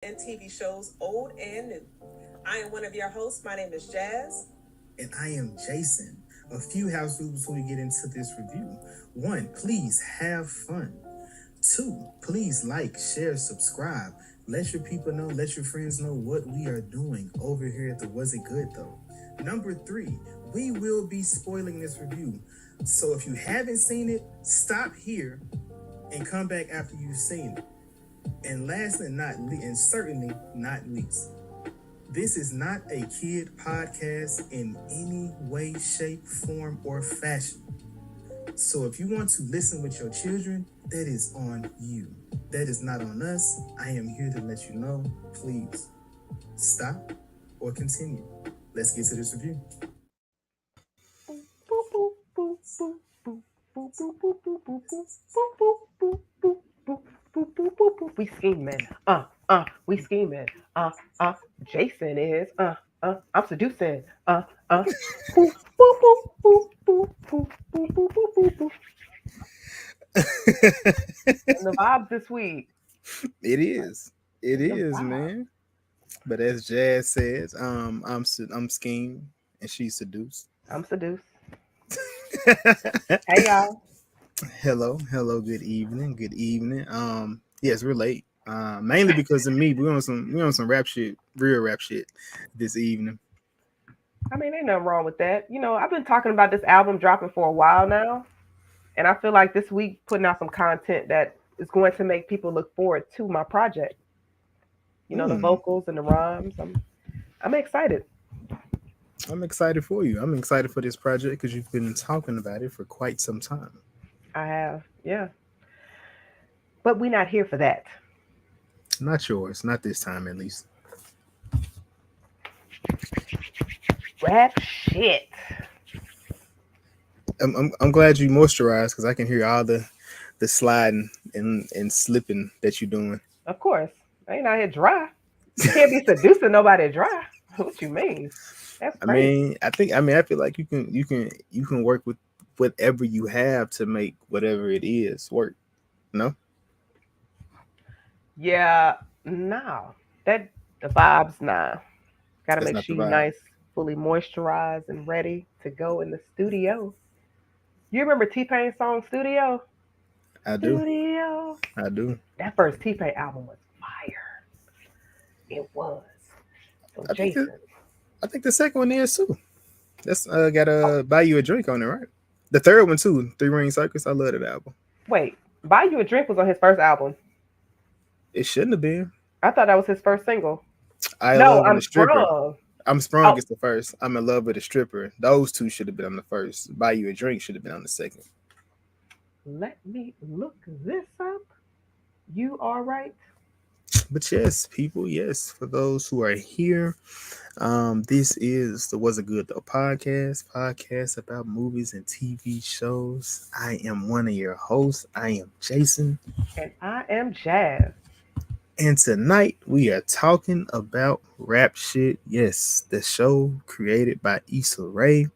and TV shows old and new. I am one of your hosts. My name is Jazz. And I am Jason. A few house rules before we get into this review. One, please have fun. Two, please like, share, subscribe. Let your people know, let your friends know what we are doing over here at the Was It Good Though. Number three, we will be spoiling this review. So if you haven't seen it, stop here and come back after you've seen it. And last and and certainly not least, this is not a kid podcast in any way, shape, form, or fashion. So if you want to listen with your children, that is on you. That is not on us. I am here to let you know. Please stop or continue. Let's get to this review. We scheming. We scheming. Jason is. I'm seducing. Boop, boop, boop, boop, boop, boop, boop, boop, boop, boop. And the vibes this week. It is. It The is, vibe. man. But as Jazz says, I'm schemed and she's seduced. I'm seduced. Hey y'all. Hello, good evening, good evening. Yes, we're late. Mainly because of me. We on some rap shit, real rap shit this evening. I mean, ain't nothing wrong with that. I've been talking about this album dropping for a while now, and I feel like this week putting out some content that is going to make people look forward to my project. The Mm, vocals and the rhymes. I'm excited. I'm excited for you. I'm excited for this project because you've been talking about it for quite some time. I have, yeah. But we're not here for that. Not yours, not this time at least. Rap shit. I'm glad you moisturized because I can hear all the sliding and slipping that you're doing. Of course. I ain't out here dry. You can't be seducing nobody dry. What you mean? That's crazy. I feel like you can work with whatever you have to make whatever it is work. No, Yeah, no. That the vibes, nah. Gotta that's make not the sure you vibe. nice, fully moisturized and ready to go in the studio. You remember T Pain's song Studio? I do. Studio. I do. That first T Pain album was fire. It was. So I think the Jason. I think the second one is too. That's got Oh, to buy you a drink on it, right? The third one too, Three Ring Circus. I love that album. wait. Buy You a Drink was on his first album. It shouldn't have been. I thought that was his first single. I No, love and I'm the stripper. sprung. I'm sprung Oh, is the first. I'm in love with a stripper. Those two should have been on the first. Buy you a drink should have been on the second. let me look this up. You are right. But yes, people, yes, for those who are here, this is the Was It Good Though podcast about movies and TV shows. I am one of your hosts. I am Jason, And I am Jazz. and tonight we are talking about rap shit. Yes, the show created by Issa Rae,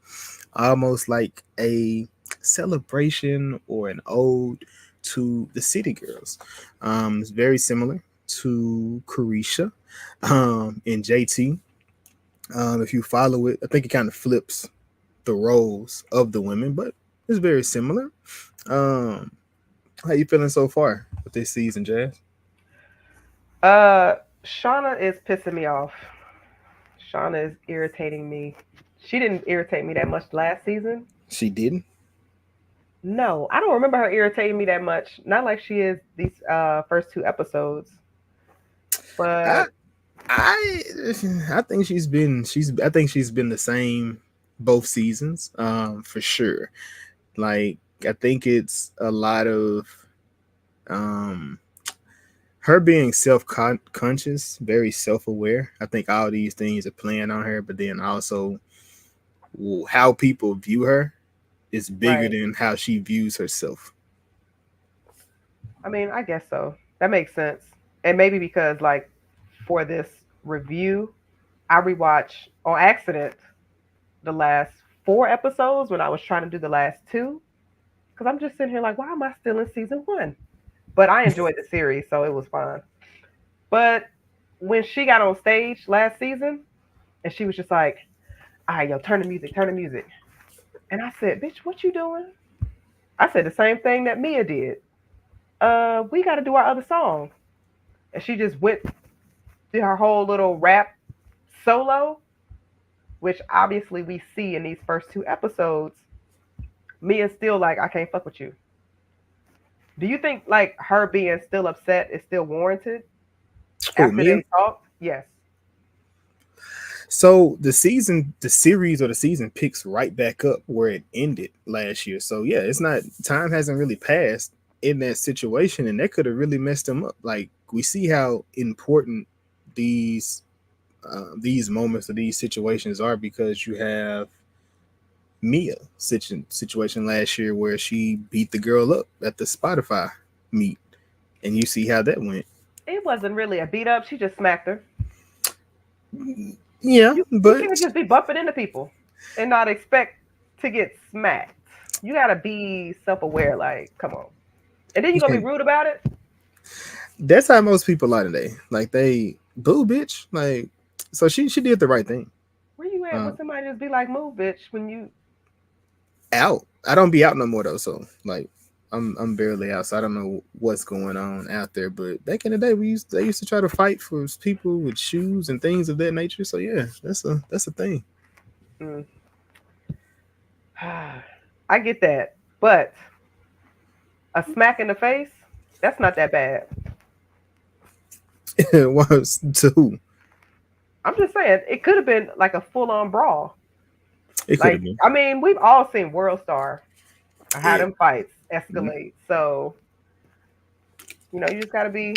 almost like a celebration or an ode to the City Girls. It's very similar to Carisha and JT. If you follow it, I think it kind of flips the roles of the women, but it's very similar. Um, how you feeling so far with this season, Jazz? Shauna is pissing me off. Shauna is irritating me. She didn't irritate me that much last season. She didn't. No, I don't remember her irritating me that much. Not like she is these first two episodes. I But I I think she's been the same both seasons, for sure. Like I think it's a lot of um her being self conscious, very self aware. I think all these things are playing on her, but then also how people view her is bigger right. than how she views herself. I mean, I guess so. That makes sense. And maybe because like for this review, I rewatched on accident the last four episodes when I was trying to do the last two. Because I'm just sitting here like, why am I still in season one? But I enjoyed the series, so it was fine. But when she got on stage last season and she was just like, all right, yo, turn the music. And I said, bitch, what you doing? I said the same thing that Mia did. We got to do our other song. And she just went through her whole little rap solo, which obviously we see in these first two episodes. Mia's still like, I can't fuck with you. Do you think like her being still upset is still warranted Oh, after Mia. they talked? Yes. So the series or the season picks right back up where it ended last year. So yeah, it's not time hasn't really passed in that situation, and that could have really messed them up. Like we see how important these these moments or these situations are because you have Mia situation last year where she beat the girl up at the Spotify meet, and you see how that went. It wasn't really a beat up. She just smacked her. Yeah, You but can't just be bumping into people and not expect to get smacked. You gotta be self aware. Like, come on. And then you gonna be rude about it. that's how most people are today. Like they boo bitch. Like so she did the right thing. Where you at? Uh, When somebody just be like, "Move, bitch," when you out. I don't be out no more though. So like I'm barely out. So I don't know what's going on out there. But back in the day, they used to try to fight for people with shoes and things of that nature. So yeah, that's a thing. mm. I get that, but a smack in the face, that's not that bad. It was to who? I'm just saying it could have been like a full on brawl. It could have Like, been. I mean, we've all seen World Star how Yeah. them fights Mhm. escalate. So, you just gotta be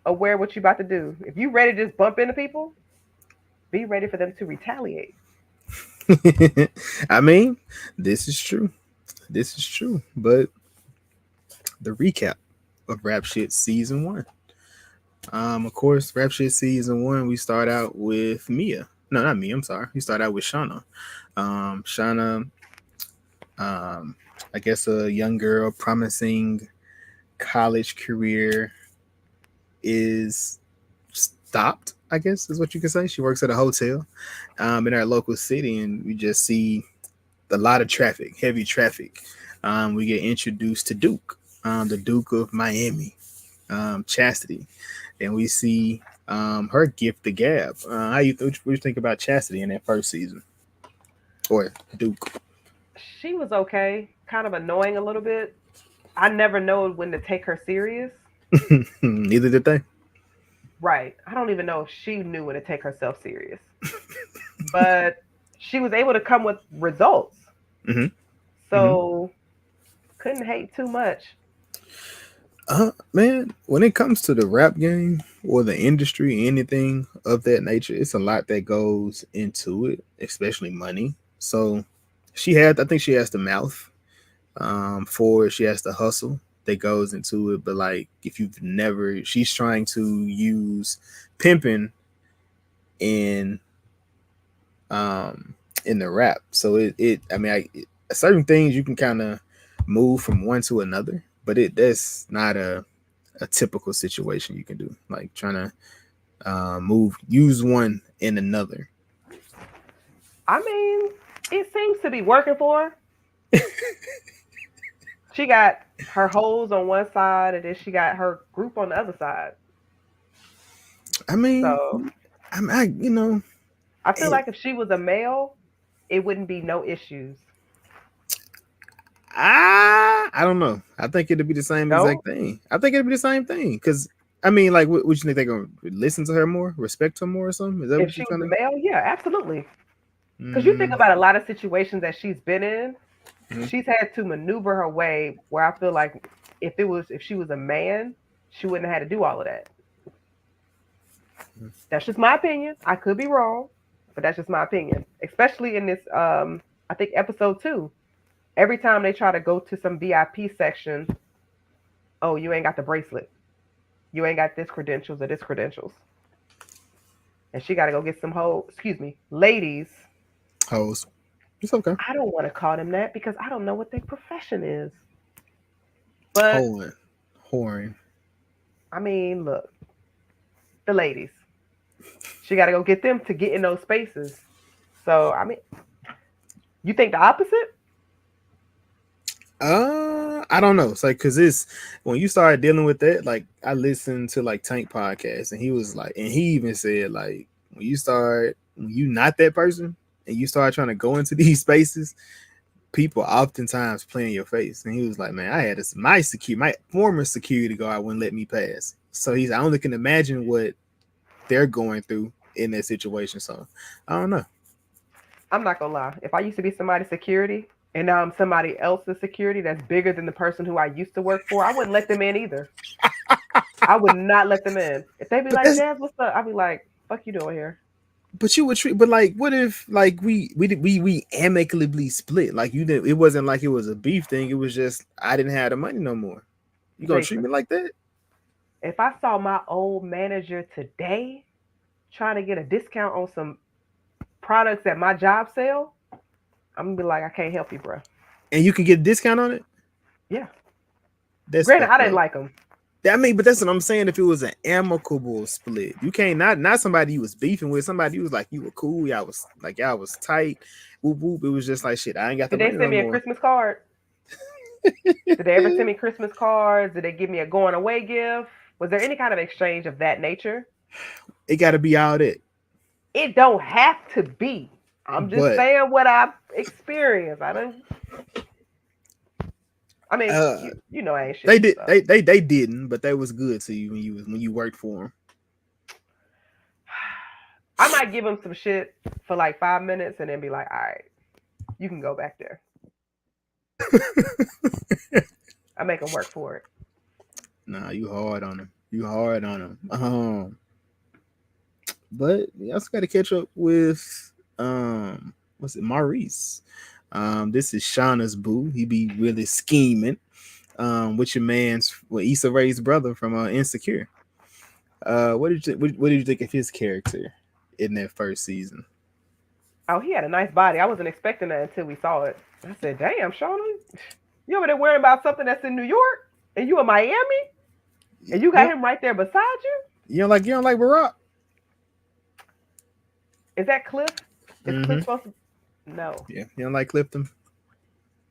aware what you about to do. If you ready to just bump into people, be ready for them to retaliate. I mean, this is true. This is true. But the recap of Rap Shit season one. Of course, Rap Shit season one, we start out with Mia. No, not Mia. I'm sorry. We start out with Shauna. Shauna, um, I guess a young girl, promising college career, is stopped. I guess is what you can say. She works at a hotel, in our local city, and we just see a lot of traffic, heavy traffic. We get introduced to Duke, the Duke of Miami, Chastity, and we see her gift the gab. What you think about Chastity in that first season or Duke? She was okay, kind of annoying a little bit. I never know when to take her serious. Neither did they. Right. I don't even know if she knew when to take herself serious. But she was able to come with results. Hmm. Hmm. So couldn't hate too much. Man, when it comes to the rap game or the industry, anything of that nature, it's a lot that goes into it, especially money. So I think she has the mouth for it. She has the hustle that goes into it. But like, if you've never, she's trying to use pimping in um in the rap. So I mean, certain things you can kind of move from one to another, but that's not a typical situation you can do. Like trying to use one in another. I mean, it seems to be working for her. She got her hoes on one side and then she got her group on the other side. I mean, So you know, I feel it, like if she was a male, it wouldn't be no issues. I don't know. I think it'd be the same No? exact thing. I think it'd be the same thing because I mean, like, what you think they're gonna listen to her more, respect her more, or something? Is that If what you're she was trying a to? male, yeah, absolutely. Because you think Mm, about a lot of situations that she's been in, mhm. she's had to maneuver her way where I feel like if she was a man, she wouldn't have had to do all of that. That's just my opinion. I could be wrong, but that's just my opinion. Especially in this I think episode 2. Every time they try to go to some VIP section, oh, you ain't got the bracelet. You ain't got this credentials or this credentials. And she got to go get some ladies. Hoes. It's okay. I don't want to call them that because I don't know what their profession is. But Hoeing, whoring. I mean, look, the ladies. She got to go get them to get in those spaces. So I mean, you think the opposite? I don't know. It's like because it's when you start dealing with that. Like I listened to like Tank podcast, and he was like, and he even said like when you not that person, and you start trying to go into these spaces, people oftentimes play in your face. And he was like, man, I had this my former security guard wouldn't let me pass. So I only can imagine what they're going through in that situation. So I don't know. I'm not gonna lie. If I used to be somebody's security and now I'm somebody else's security that's bigger than the person who I used to work for, I wouldn't let them in either. I would not let them in. If they be But like, that's Jazz, what's up? I'd be like, fuck you doing here? but you would treat but like what if like we amicably split? Like you didn't it wasn't like it was a beef thing, it was just I didn't have the money no more. You gonna treat Jason, me like that? if I saw my old manager today trying to get a discount on some products at my job sale, I'm gonna be like, I can't help you, bro. And you can get a discount on it? Yeah. That's Granted, I fucked didn't up. like him. I mean, but that's what I'm saying. If it was an amicable split, you can't not somebody you was beefing with, somebody who was like you were cool, y'all was tight, whoop whoop. It was just like shit. I ain't got the Did they money send no me a more. Christmas card? Did they ever send me Christmas cards? Did they give me a going away gift? Was there any kind of exchange of that nature? It got to be all that. It don't have to be. I'm just But saying what I've experienced. I don't. I mean, uh, you know I ain't they shit. did So they didn't, but they was good to you when you worked for I might give them some shit for like 5 minutes and then be like, all right, you can go back there. them. I make them work for it. Nah, you hard on them. You hard on them. But you also got to catch up with what's it, Maurice. This is Shauna's boo. He be really scheming. With your man's Issa Rae's brother from Insecure. What did you think of his character in that first season? Oh, he had a nice body. I wasn't expecting that until we saw it. I said, damn, Shauna, you over there worrying about something that's in New York and you in Miami and you got You him right there beside you? you don't like Barack? Is that Cliff? Is Cliff Mm-hmm. supposed to? No. Yeah, you don't like Clifton.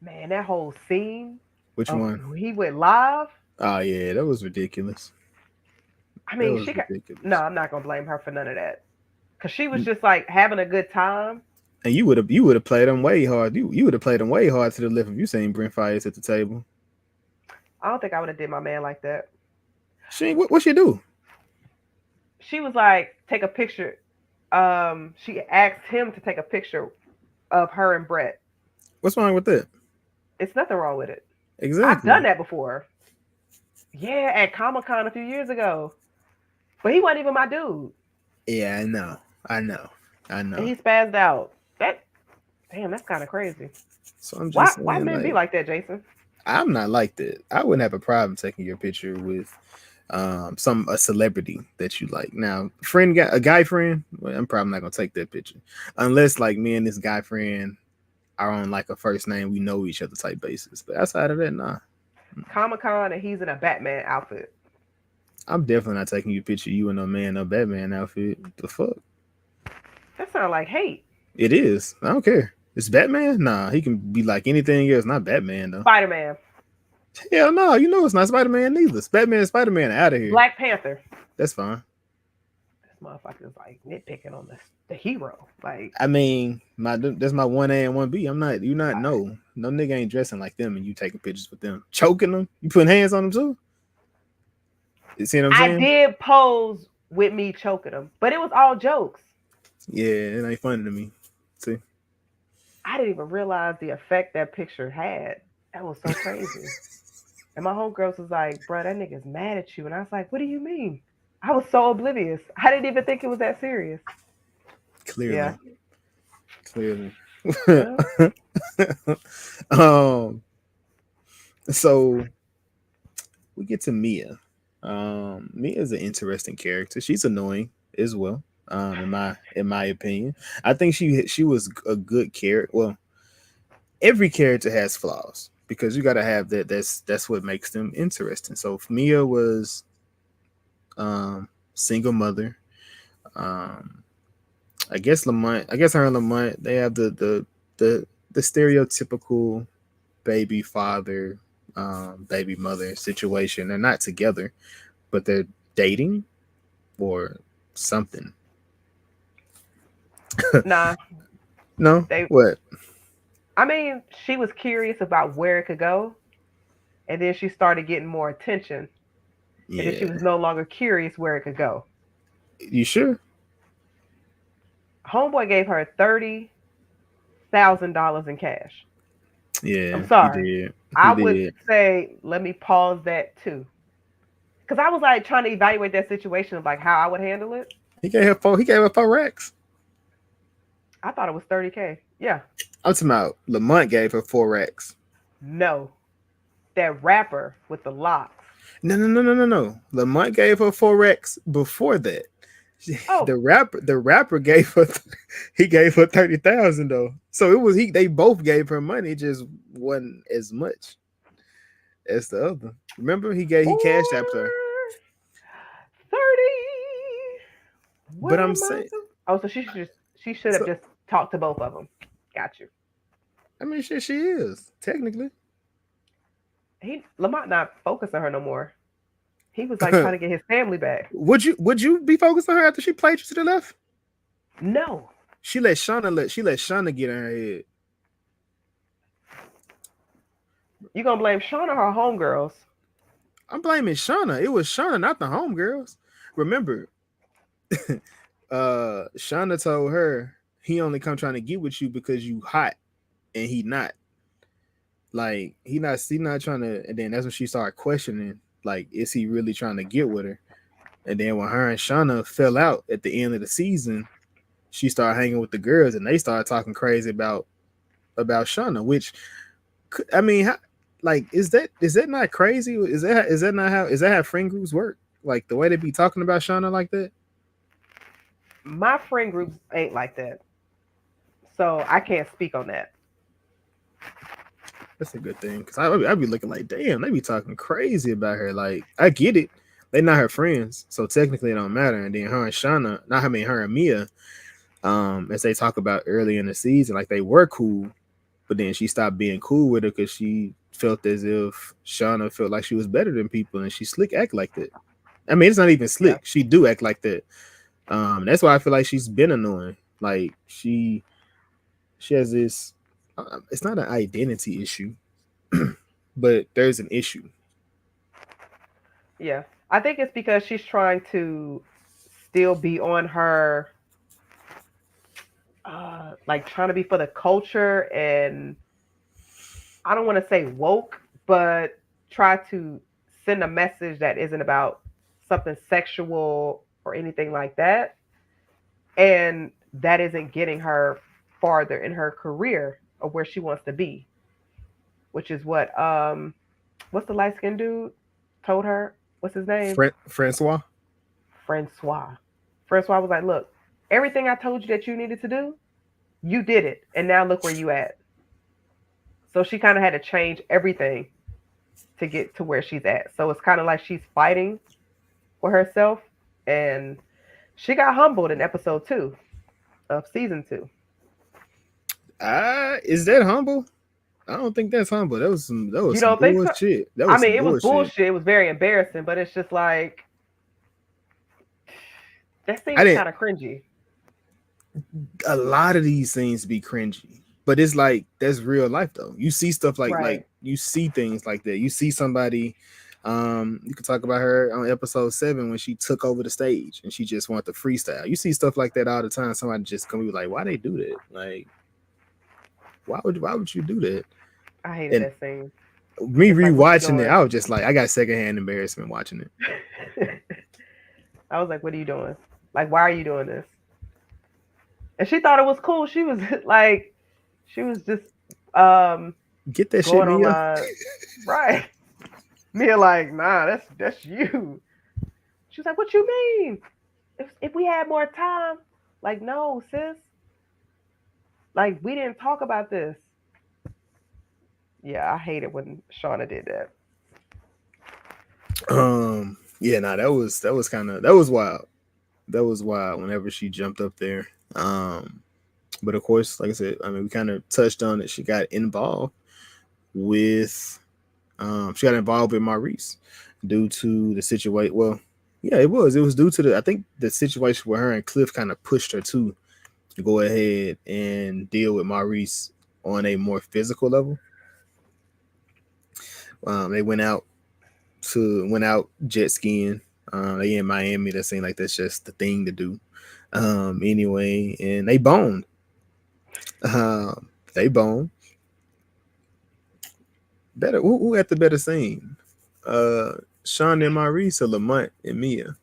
Man, that whole scene Which of one? he went live. Oh yeah, that was ridiculous. I That mean, was she got. No, ridiculous. I'm not gonna blame her for none of that. Cause she was just like having a good time. And you would have played them way hard. You would have played them way hard to the left if you seen Brent Fires at the table. I don't think I would have did my man like that. What she do? She was like, take a picture. She asked him to take a picture of her and Brett. What's wrong with that? It's nothing wrong with it. I've done Exactly. that before. Yeah, at Comic Con a few years ago. But he wasn't even my dude. Yeah, I know. I know. I And know. he spazzed out. That damn, that's kind of crazy. So I'm Why just why saying, men be like, like that, Jason? I'm not like that. I wouldn't have a problem taking your picture with a celebrity that you like. Now, a guy friend, well, I'm probably not gonna take that picture unless like me and this guy friend are on like a first name, we know each other type basis. But outside of that, nah. Comic Con and he's in a Batman outfit. I'm definitely not taking you a picture of you in a man or Batman outfit. The fuck? That sounds like hate. It is. I don't care. It's Batman? Nah, he can be like anything else, not Batman though. Spider Man, Hell no, you know it's not Spider Man neither. Batman and Spider Man out of here. Black Panther. That's fine. This motherfucker's like nitpicking on the hero. Like, I mean, that's my 1A and 1B. You not no nigga ain't dressing like them and you taking pictures with them. Choking them? You putting hands on them too? You see what I'm I saying? did pose with me choking him, but it was all jokes. Yeah, it ain't funny to me. See? I didn't even realize the effect that picture had. That was so crazy. And my homegirls was like, bro, that nigga's mad at you. And I was like, what do you mean? I was so oblivious. I didn't even think it was that serious. Clearly. Yeah. Clearly. Well, um so we get to Mia. Mia is an interesting character. She's annoying as well. In my opinion, I think she was a good character. Well, every character has flaws because you got to have that. That's what makes them interesting. So Mia was single mother. Um, I guess Lamont. I guess her and Lamont. They have the stereotypical baby father, baby mother situation. They're not together, but they're dating or something. Nah, No, they. what? I mean, she was curious about where it could go, and then she started getting more attention, and then she was Yeah, no longer curious where it could go. you sure? Homeboy gave her $30,000 in cash. I'm Yeah, he sorry. did. He I would did. say let me pause that too, because I was like trying to evaluate that situation of like how I would handle it. He gave her four. He gave her 4 racks. I thought it was 30K. Yeah, I'm talking about Lamont gave her 4 racks. no, that rapper with the locks. No, no, no, no, no, no. Lamont gave her 4 racks before that. Oh, The rapper gave her. He gave her 30,000 though. So it was he. They both gave her money. It just wasn't as much as the other. Remember, he cashed after her. 30. But What I'm am I? saying, Oh, so she should have so just talked to both of them. Got you. I mean, shit, she is technically. He Lamont not focused on her no more. He was like trying to get his family back. Would you be focused on her after she played you to the left? No, She let Shauna get in her head. you gonna blame Shauna or her homegirls? I'm blaming Shauna. It was Shauna, not the homegirls. Remember, Shauna told her he only come trying to get with you because you hot and he not. Like he not trying to. And then that's when she started questioning, like, is he really trying to get with her? And then when her and Shauna fell out at the end of the season, she started hanging with the girls and they started talking crazy about Shauna. Which, I mean, like, is that not crazy? Is that how friend groups work? Like the way they be talking about Shauna like that? My friend groups ain't like that, so I can't speak on that. That's a good thing because I be looking like, damn, they be talking crazy about her. Like, I get it, they not her friends, so technically it don't matter. And then her and Shauna, not I mean her and Mia, as they talk about early in the season, like they were cool, but then she stopped being cool with her because she felt as if Shauna felt like she was better than people, and she slick act like that. I mean, it's not even Yeah, slick. She do act like that. That's why I feel like she's been annoying. Like she has this. It's not an identity issue, but there's an issue. yeah. I think it's because she's trying to still be on her, like trying to be for the culture, and I don't want to say woke, but try to send a message that isn't about something sexual or anything like that. And that isn't getting her farther in her career of where she wants to be, which is what's the light skinned dude told her? What's his name? Francois. Francois. Francois was like, look, everything I told you that you needed to do, you did it. And now look where you at. So she kind of had to change everything to get to where she's at. So it's kind of like she's fighting for herself. And she got humbled in episode 2 of season 2. Is that humble? I don't think that's humble. That was You some don't think so? bullshit. That I was mean, some it was bullshit. bullshit. It was very embarrassing, but it's just like, that I seems didn't. kind of cringy. A lot of these things be cringy, but it's like that's real life though. You see stuff like Right. you see things like that. You see somebody. You could talk about her on episode 7 when she took over the stage and she just wanted to freestyle. You see stuff like that all the time. Somebody just come be like, why they do that? Like, why would you do that? I hated And that scene. me It's like, what you rewatching it, doing? I was just like, I got secondhand embarrassment watching it. I was like, what are you doing? Like, why are you doing this? And she thought it was cool. She was like, she was just um Get that shit, going on Mia. my right. Me like, nah, that's you. She was like, what you mean? If we had more time, like, no, sis. Like, we didn't talk about this. Yeah, I hate it when Shauna did that. Yeah, nah, that was kind of that was wild. That was wild whenever she jumped up there. But of course, like I said, I mean, we kind of touched on it. With she got involved with Maurice due to the situation. Well, yeah, it was. It was due to I think the situation where her and Cliff kind of pushed her to go ahead and deal with Maurice on a more physical level. They went out jet skiing. They in Miami. That seemed like that's just the thing to do. Anyway, and they boned. They boned. Better. Who had the better scene? Sean and Maurice or Lamont and Mia?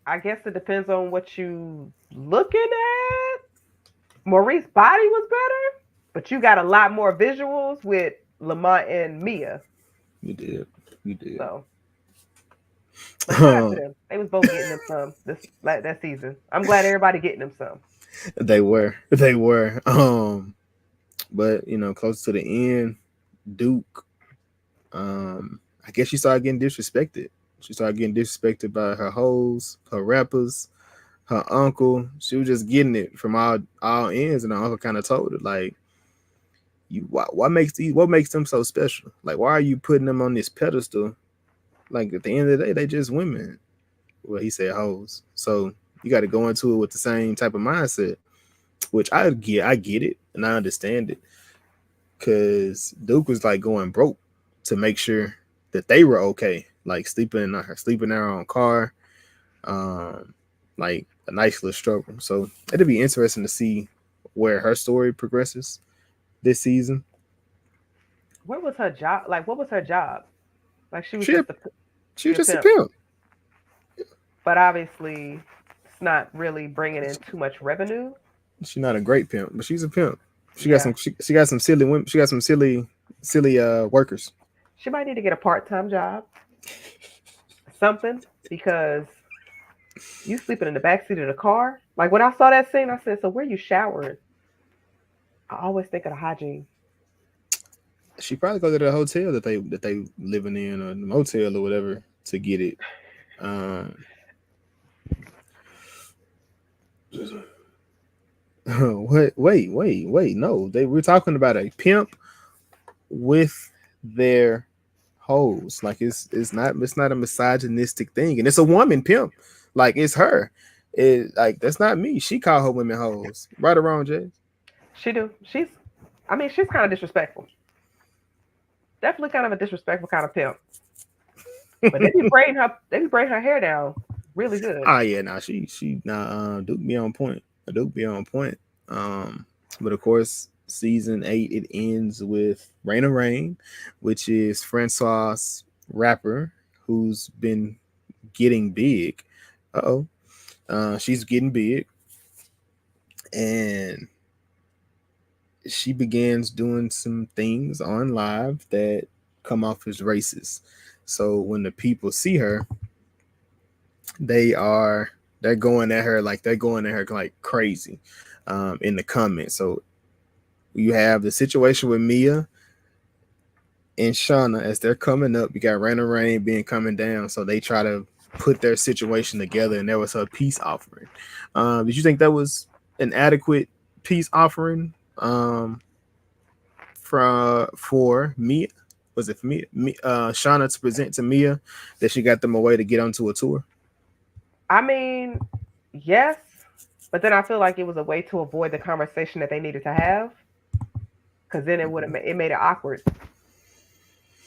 I guess it depends on what you looking at. Maurice's body was better, but you got a lot more visuals with Lamont and Mia. You did. You did. So, but shout out to them. They was both getting them some that season. I'm glad everybody getting them some. They were. They were. But close to the end, Duke. I guess she started getting disrespected. She started getting disrespected by her hoes, her rappers, her uncle. She was just getting it from all ends, and her uncle kind of told her like, "You what makes them so special? Like, why are you putting them on this pedestal? Like at the end of the day, they just women." Well, he said hoes, so you got to go into it with the same type of mindset, which I get it, and I understand it, because Duke was like going broke to make sure that they were okay, like sleeping in their own car, like a nice little struggle. So it'd be interesting to see where her story progresses this season. What was her job? Like, what was her job? Like, she was She just she was just a pimp, pimp. but obviously, it's not really bringing in too much revenue. She's not a great pimp, but she's a pimp. She got Yeah, some. She got some silly women. She got some silly workers. she might need to get a part-time job, something, because you sleeping in the back seat of the car. Like when I saw that scene, I said, "So where you showering?" I always think of the hygiene. She probably go to the hotel that they living in, or the motel or whatever, to get it. Um, wait. No, we're talking about a pimp with their hoes. Like it's not a misogynistic thing, and it's a woman pimp. Like it's her. It like that's not me. She called her women hoes. Right or wrong, Jay? She do. I mean, she's kind of disrespectful. Definitely kind of a disrespectful kind of pimp. But they be braiding her hair down really good. Oh yeah, nah, she nah. Duke be on point. Duke be on point. But of course, season 8 it ends with Rain of Rain, which is Francois rapper who's been getting big. Uh-oh. She's getting big, and she begins doing some things on live that come off as racist. So when the people see her, they are they're going at her like crazy in the comments. So you have the situation with Mia and Shauna as they're coming up. You got Rain and Rain being coming down, so they try to put their situation together, and there was her peace offering. Did you think that was an adequate peace offering for Mia? Was it for Shauna to present to Mia that she got them away to get onto a tour? I mean, yes, but then I feel like it was a way to avoid the conversation that they needed to have, because then it made it awkward.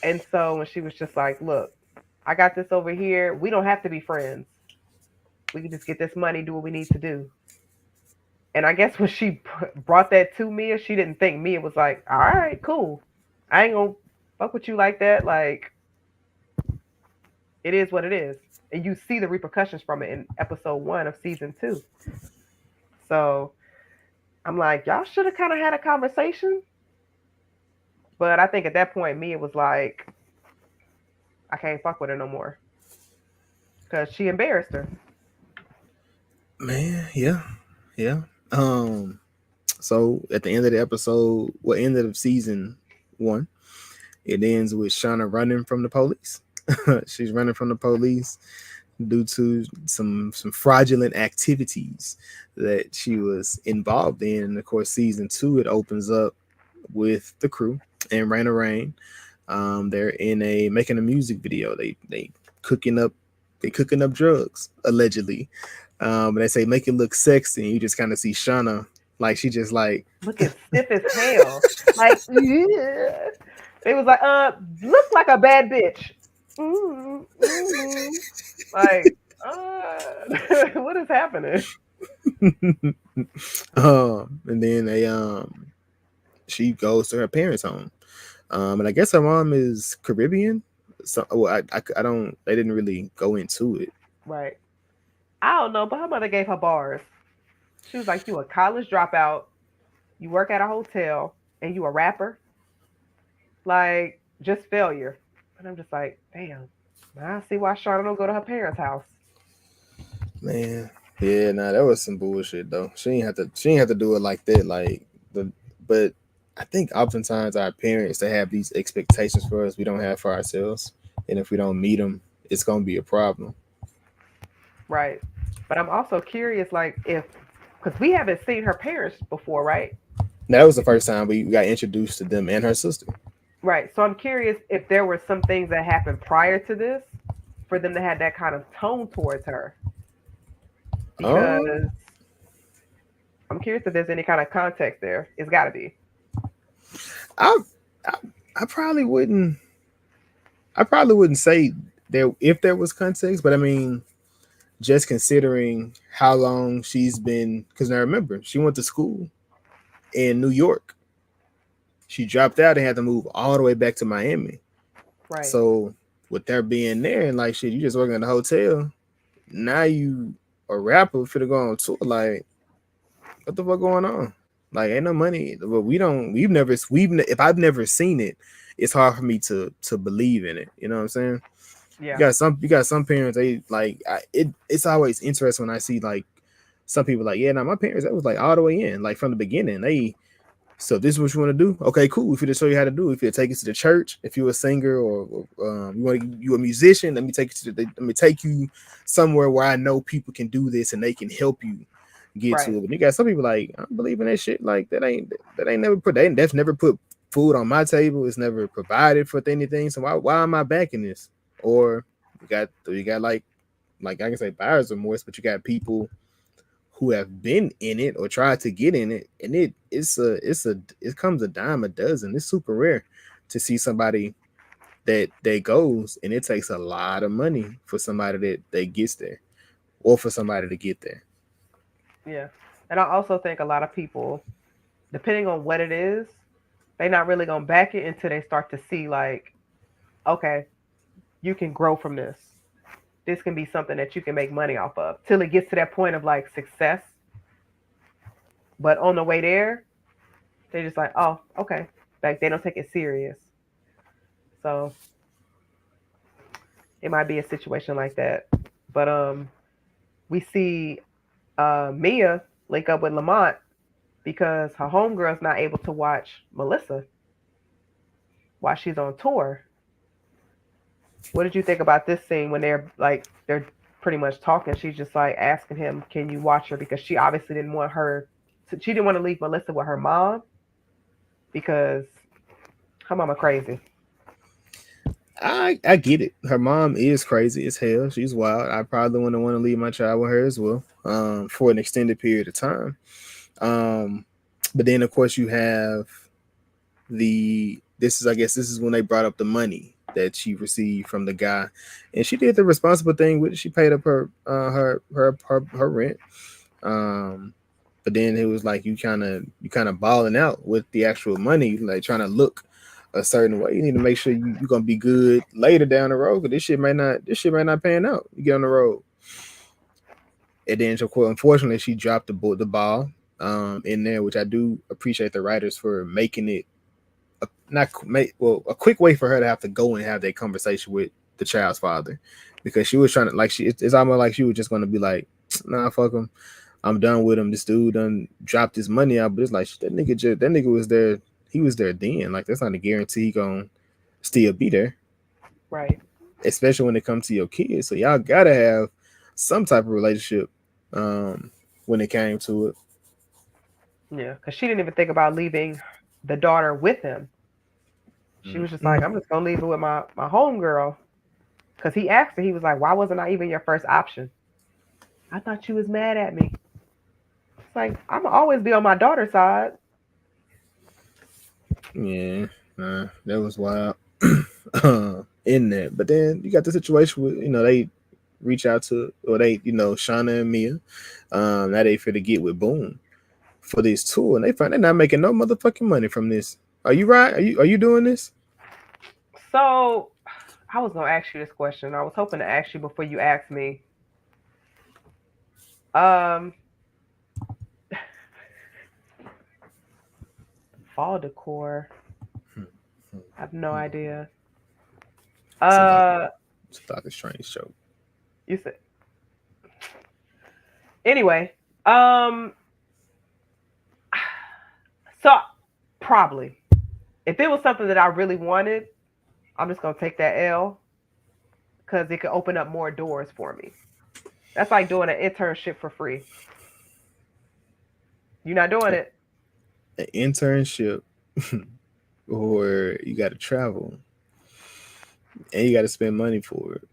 And so when she was just like, "Look, I got this over here. We don't have to be friends. We can just get this money, do what we need to do." And I guess when she brought that to Mia, she didn't think Mia was like, "All right, cool. I ain't gonna fuck with you like that." Like, it is what it is. And you see the repercussions from it in episode 1 of season 2. So I'm like, y'all should have kind of had a conversation. But I think at that point, Mia was like, I can't fuck with her no more. Because she embarrassed her. Man, yeah. So at the end of the episode, end of season 1, it ends with Shauna running from the police. She's running from the police. due to some fraudulent activities that she was involved in. And of course, season two it opens up with the crew and Raina Rain. They're in a making a music video. They cooking up they cooking up drugs allegedly. And they say make it look sexy. And you just kind of see Shauna like she just like Looking stiff as hell. Like, yeah. They was like, look like a bad bitch. Mm. Like, what is happening? and then she goes to her parents' home. And I guess her mom is Caribbean. So well, I don't. They didn't really go into it. Right. I don't know, but her mother gave her bars. She was like, you a college dropout, you work at a hotel, and you a rapper? Like, just failure. And I'm just like, damn. Now I see why Shauna don't go to her parents' house. Man, yeah, nah, that was some bullshit though. She ain't have to. She ain't have to do it like that. Like the, but I think oftentimes our parents they have these expectations for us we don't have for ourselves, and if we don't meet them, it's gonna be a problem. Right. But I'm also curious, like, if, because we haven't seen her parents before, right? Now, that was the first time we got introduced to them and her sister. Right. So I'm curious if there were some things that happened prior to this for them to have that kind of tone towards her. Um, Because I'm curious if there's any kind of context there. It's got to be. I, I I probably wouldn't. I probably wouldn't say there if there was context, but I mean, just considering how long she's been, because now remember, she went to school in New York. She dropped out and had to move all the way back to Miami. Right. So with there being there and like shit, you just working in the hotel. Now you a rapper finna go on tour. Like, what the fuck going on? Like, ain't no money. But we don't. If I've never seen it, it's hard for me to believe in it. You know what I'm saying? Yeah. You got some parents. They like it's always interesting when I see like some people like, yeah, now my parents that was like all the way in, like from the beginning. So if this is what you want to do, okay, cool. If you just show you how to do, if you take it to the church, if you're a singer or you want to, you a musician, let me take you somewhere where I know people can do this and they can help you get Right. to it. But you got some people like I don't believe in that shit. Like that ain't never put that's never put food on my table. It's never provided for anything. So why am I backing this? Or you got like I can say buyer's remorse, but you got people who have been in it or tried to get in it, and it comes a dime a dozen. It's super rare to see somebody that goes, and it takes a lot of money for somebody that gets there, or for somebody to get there. Yeah. And I also think a lot of people, depending on what it is, they're not really going to back it until they start to see, like, okay, you can grow from this. This can be something that you can make money off of till it gets to that point of like success. But on the way there, they're just like, oh, okay. Like they don't take it serious. So it might be a situation like that. But we see Mia link up with Lamont because her homegirl's not able to watch Melissa while she's on tour. What did you think about this scene when they're pretty much talking? She's just like asking him, "Can you watch her?" Because she obviously didn't want her. She didn't want to leave Melissa with her mom because her mama crazy. I get it. Her mom is crazy as hell. She's wild. I probably wouldn't want to leave my child with her as well, for an extended period of time. Um, but then of course you have I guess this is when they brought up the money that she received from the guy, and she did the responsible thing with it. She paid up her rent. Um, but then it was like you kind of balling out with the actual money, like trying to look a certain way. You need to make sure you're gonna be good later down the road because this shit might not pan out. You get on the road. And then unfortunately she dropped the ball in there, which I do appreciate the writers for making it a quick way for her to have to go and have that conversation with the child's father, because she was trying to it's almost like she was just gonna be like, nah, fuck him, I'm done with him. This dude done dropped his money out, but it's like that nigga was there. He was there then. Like that's not a guarantee he gonna still be there. Right. especially when it comes to your kids. So y'all gotta have some type of relationship when it came to it. Yeah, because she didn't even think about leaving the daughter with him. She was just like, Mhm. I'm just gonna leave it with my homegirl. Because he asked her, he was like, why wasn't I even your first option? I thought you was mad at me. It's like, I'm gonna always be on my daughter's side. Yeah, that was wild in that. But then you got the situation with they reach out to, or they Shauna and Mia. Now they finna get with Boom for this tour, and they find they're not making no motherfucking money from this. Are you right? Are you doing this? So I was gonna ask you this question. I was hoping to ask you before you asked me. Um, fall decor. I have no idea. It's a doctor. Uh, It's a Doctor Strange show. you said anyway. Um, so probably if it was something that I really wanted, I'm just gonna take that L because it could open up more doors for me. That's like doing an internship for free. You're not doing it. An internship, or you got to travel and you got to spend money for it,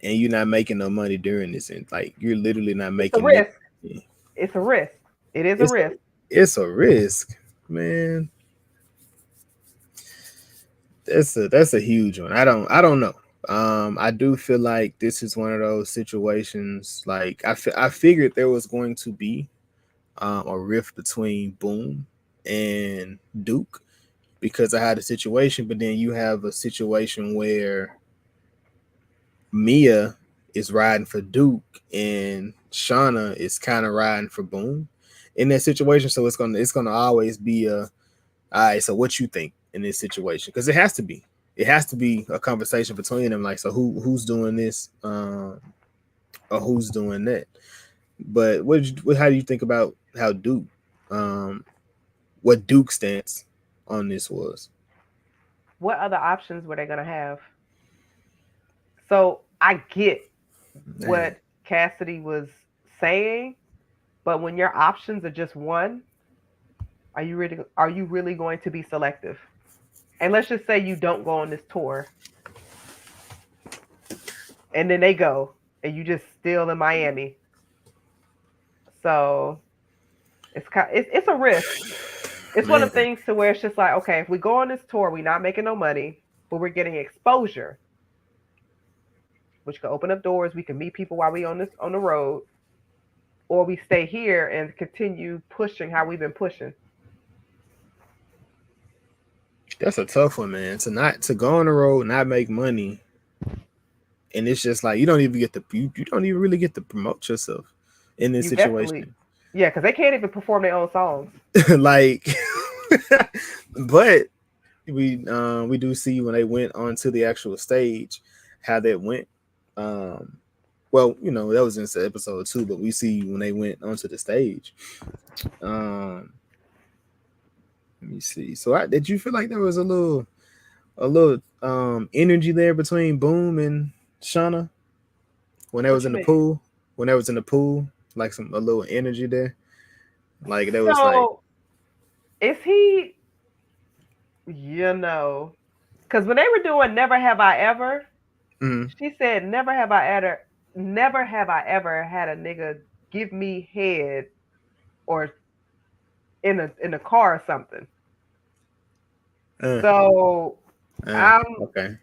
and you're not making no money during this, and like you're literally not It's a making risk. nothing. It's a risk. It is a It's risk. it's a risk, man. That's a huge one. I don't know. I do feel like this is one of those situations. Like I figured there was going to be a rift between Boom and Duke because I had a situation, but then you have a situation where Mia is riding for Duke and Shauna is kind of riding for Boom in that situation. So it's gonna always be a all right. So what you think in this situation? Because it has to be a conversation between them. Like, so who's doing this, or who's doing that? But how do you think about how Duke, um, what Duke stance on this was? What other options were they gonna have? So I get Man, what Cassidy was saying, but when your options are just one, are you really going to be selective? And let's just say you don't go on this tour, and then they go, and you just still in Miami. So it's a risk. It's one of the man, things to where it's just like, okay, if we go on this tour, we're not making no money, but we're getting exposure, which could open up doors. We can meet people while we on the road, or we stay here and continue pushing how we've been pushing. that's a tough one, man. To go on the road, not make money, and it's just like you don't even really get to promote yourself in this You definitely, situation. yeah, because they can't even perform their own songs. Like, but we do see when they went onto the actual stage how that went. Um, well, that was in episode 2, but we see when they went onto the stage. Um, let me see. So, did you feel like there was a little energy there between Boom and Shauna when they was What in you the mean? pool? When they was in the pool, like a little energy there. Like there was like, So is he, you know, because when they were doing Never Have I Ever, mm, she said, never have I ever had a nigga give me head or in a car or something. uh, So I'm okay.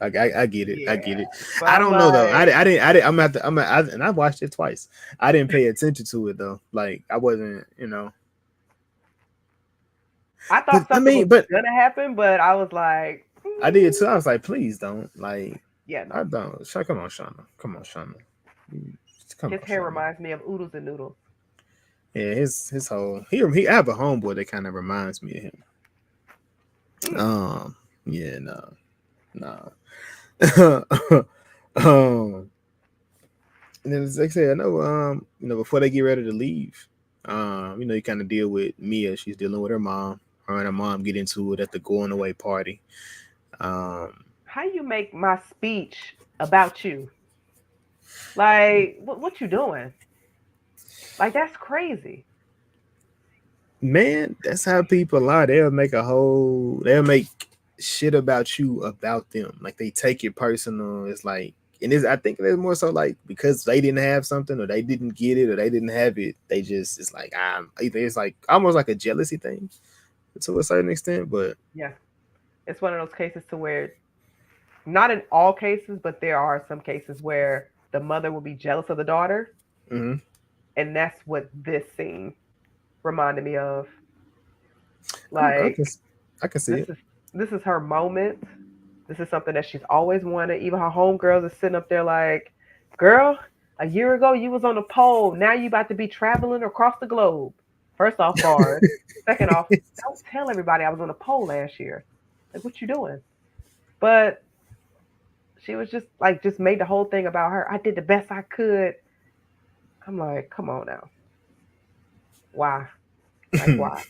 I get it. I get yeah. it. So I I'm don't know though. like, I didn't. I'm at the. And I watched it twice. I didn't pay attention to it though. Like I wasn't. I But thought I something mean, was but gonna happen, but I was like, I did too. I was like, please don't. Like yeah, I no. don't. Come on, Shauna. Come on, Shauna. Come His on, hair Shauna. reminds me of oodles and noodles. Yeah, his whole he I have a homeboy that kind of reminds me of him. Mm. Um, yeah, no. And then like I said, I know before they get ready to leave, you kind of deal with Mia. She's dealing with her mom. Her and her mom get into it at the going away party. Um how you make my speech about you? Like, what you doing? Like, that's crazy. Man, that's how people are. They'll make shit about you about them. Like they take it personal. It's like, and it's, I think it's more so like because they didn't have something or they didn't get it or they didn't have it, they just, it's like, either it's like almost like a jealousy thing to a certain extent. But Yeah, it's one of those cases to where, not in all cases, but there are some cases where the mother will be jealous of the daughter, mhm. and that's what this scene reminded me of. I Like, can I can see this it. is this is her moment. This is something that she's always wanted. Even her homegirls are sitting up there like, girl, a year ago you was on a pole. Now you about to be traveling across the globe. First off, bars. Second off, don't tell everybody I was on a pole last year. Like, what you doing? But she was just like, just made the whole thing about her. I did the best I could. I'm like, come on now. Why? Like, why?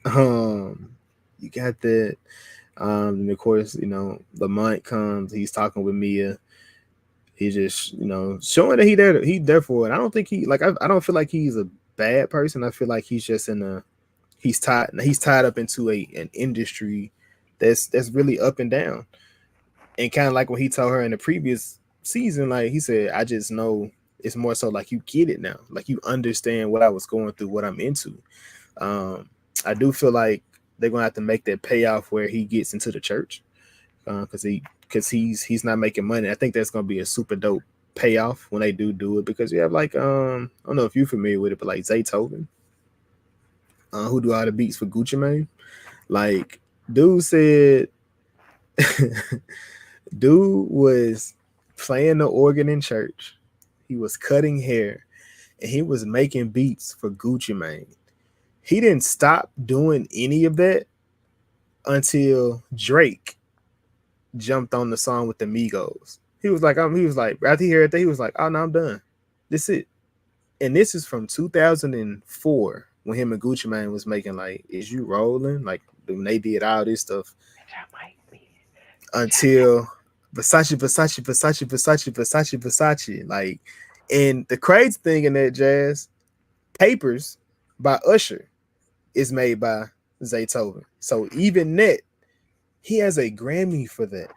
um, you got that. And of course, Lamont comes. He's talking with Mia. He just, showing that he there for it. I don't think I don't feel like he's a bad person. I feel like he's just he's tied up into an industry that's really up and down. And kind of like what he told her in the previous season, like he said, I just know it's more so like you get it now. Like you understand what I was going through, what I'm into. Um, I do feel like they're gonna have to make that payoff where he gets into the church because he's not making money. I think that's gonna be a super dope payoff when they do it because you have like I don't know if you're familiar with it, but like Zaytoven, who do all the beats for Gucci Mane. Like dude said, dude was playing the organ in church. He was cutting hair and he was making beats for Gucci Mane. He didn't stop doing any of that until Drake jumped on the song with the Migos. He was like, after he heard that, he was like, oh no, I'm done. This is it. And this is from 2004 when him and Gucci Mane was making like, is you rolling? Like when they did all this stuff until Versace. Like, and the crazy thing in that jazz, Papers by Usher is made by Zaytoven. So even that, he has a Grammy for that.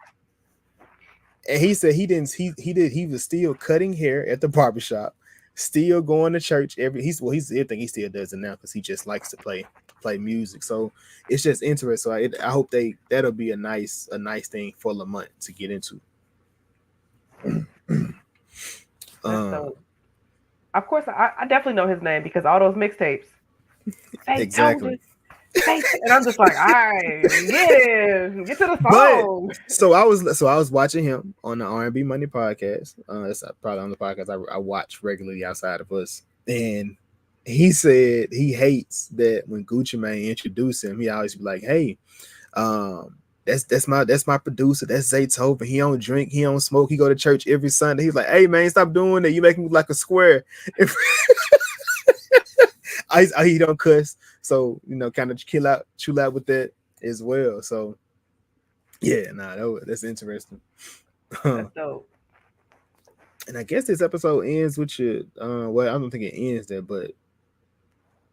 And he said he was still cutting hair at the barbershop, still going to church I think he still does it now because he just likes to play music. So it's just interesting. So I hope that'll be a nice thing for Lamont to get into. That's um so. Of course, I definitely know his name because all those mixtapes. They told exactly. us. And I'm just like, all right, get to the But song. so I was watching him on the R&B Money podcast. It's probably on the podcast I watch regularly outside of us. And he said he hates that when Gucci Mane introduced him, he always be like, "Hey, um, that's my producer. That's Zaytoven. He don't drink. He don't smoke. He go to church every Sunday." He's like, "Hey man, stop doing that. You make me look like a square." He don't cuss, so kind of chill out with that as well. So yeah, that's interesting. That's dope. And I guess this episode ends with you. Well, I don't think it ends there, but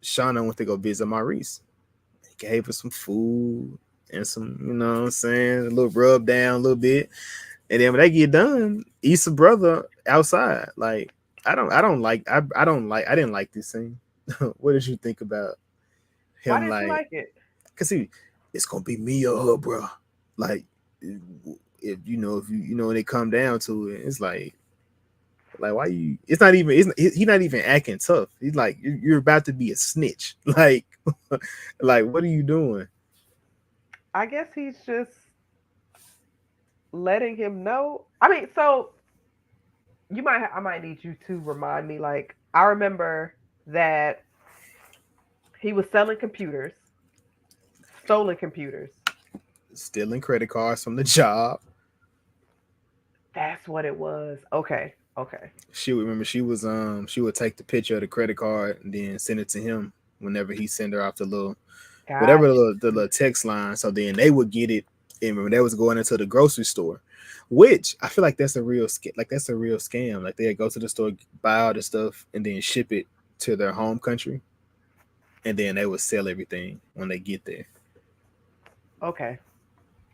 Shauna went to go visit Maurice. He gave her some food and some, what I'm saying, a little rub down a little bit. And then when they get done, Issa brother outside. Like, I didn't like this scene. What did you think about Why him? didn't you Like, like it? cause it's gonna be me or her, bro. Like, if when they come down to it, it's like why you? It's not even. He's not even acting tough. He's like you're about to be a snitch. Like, like what are you doing? I guess he's just letting him know. I mean, so I might need you to remind me. Like, I remember that he was selling computers, stolen computers. Stealing credit cards from the job. That's what it was. Okay, okay, She would remember she would take the picture of the credit card and then send it to him whenever he send her off the little got whatever you. the little text line. So then they would get it And remember, they was going into the grocery store, which I feel like that's a real that's a real scam. Like they go to the store, buy all the stuff, and then ship it to their home country, and then they would sell everything when they get there. Okay.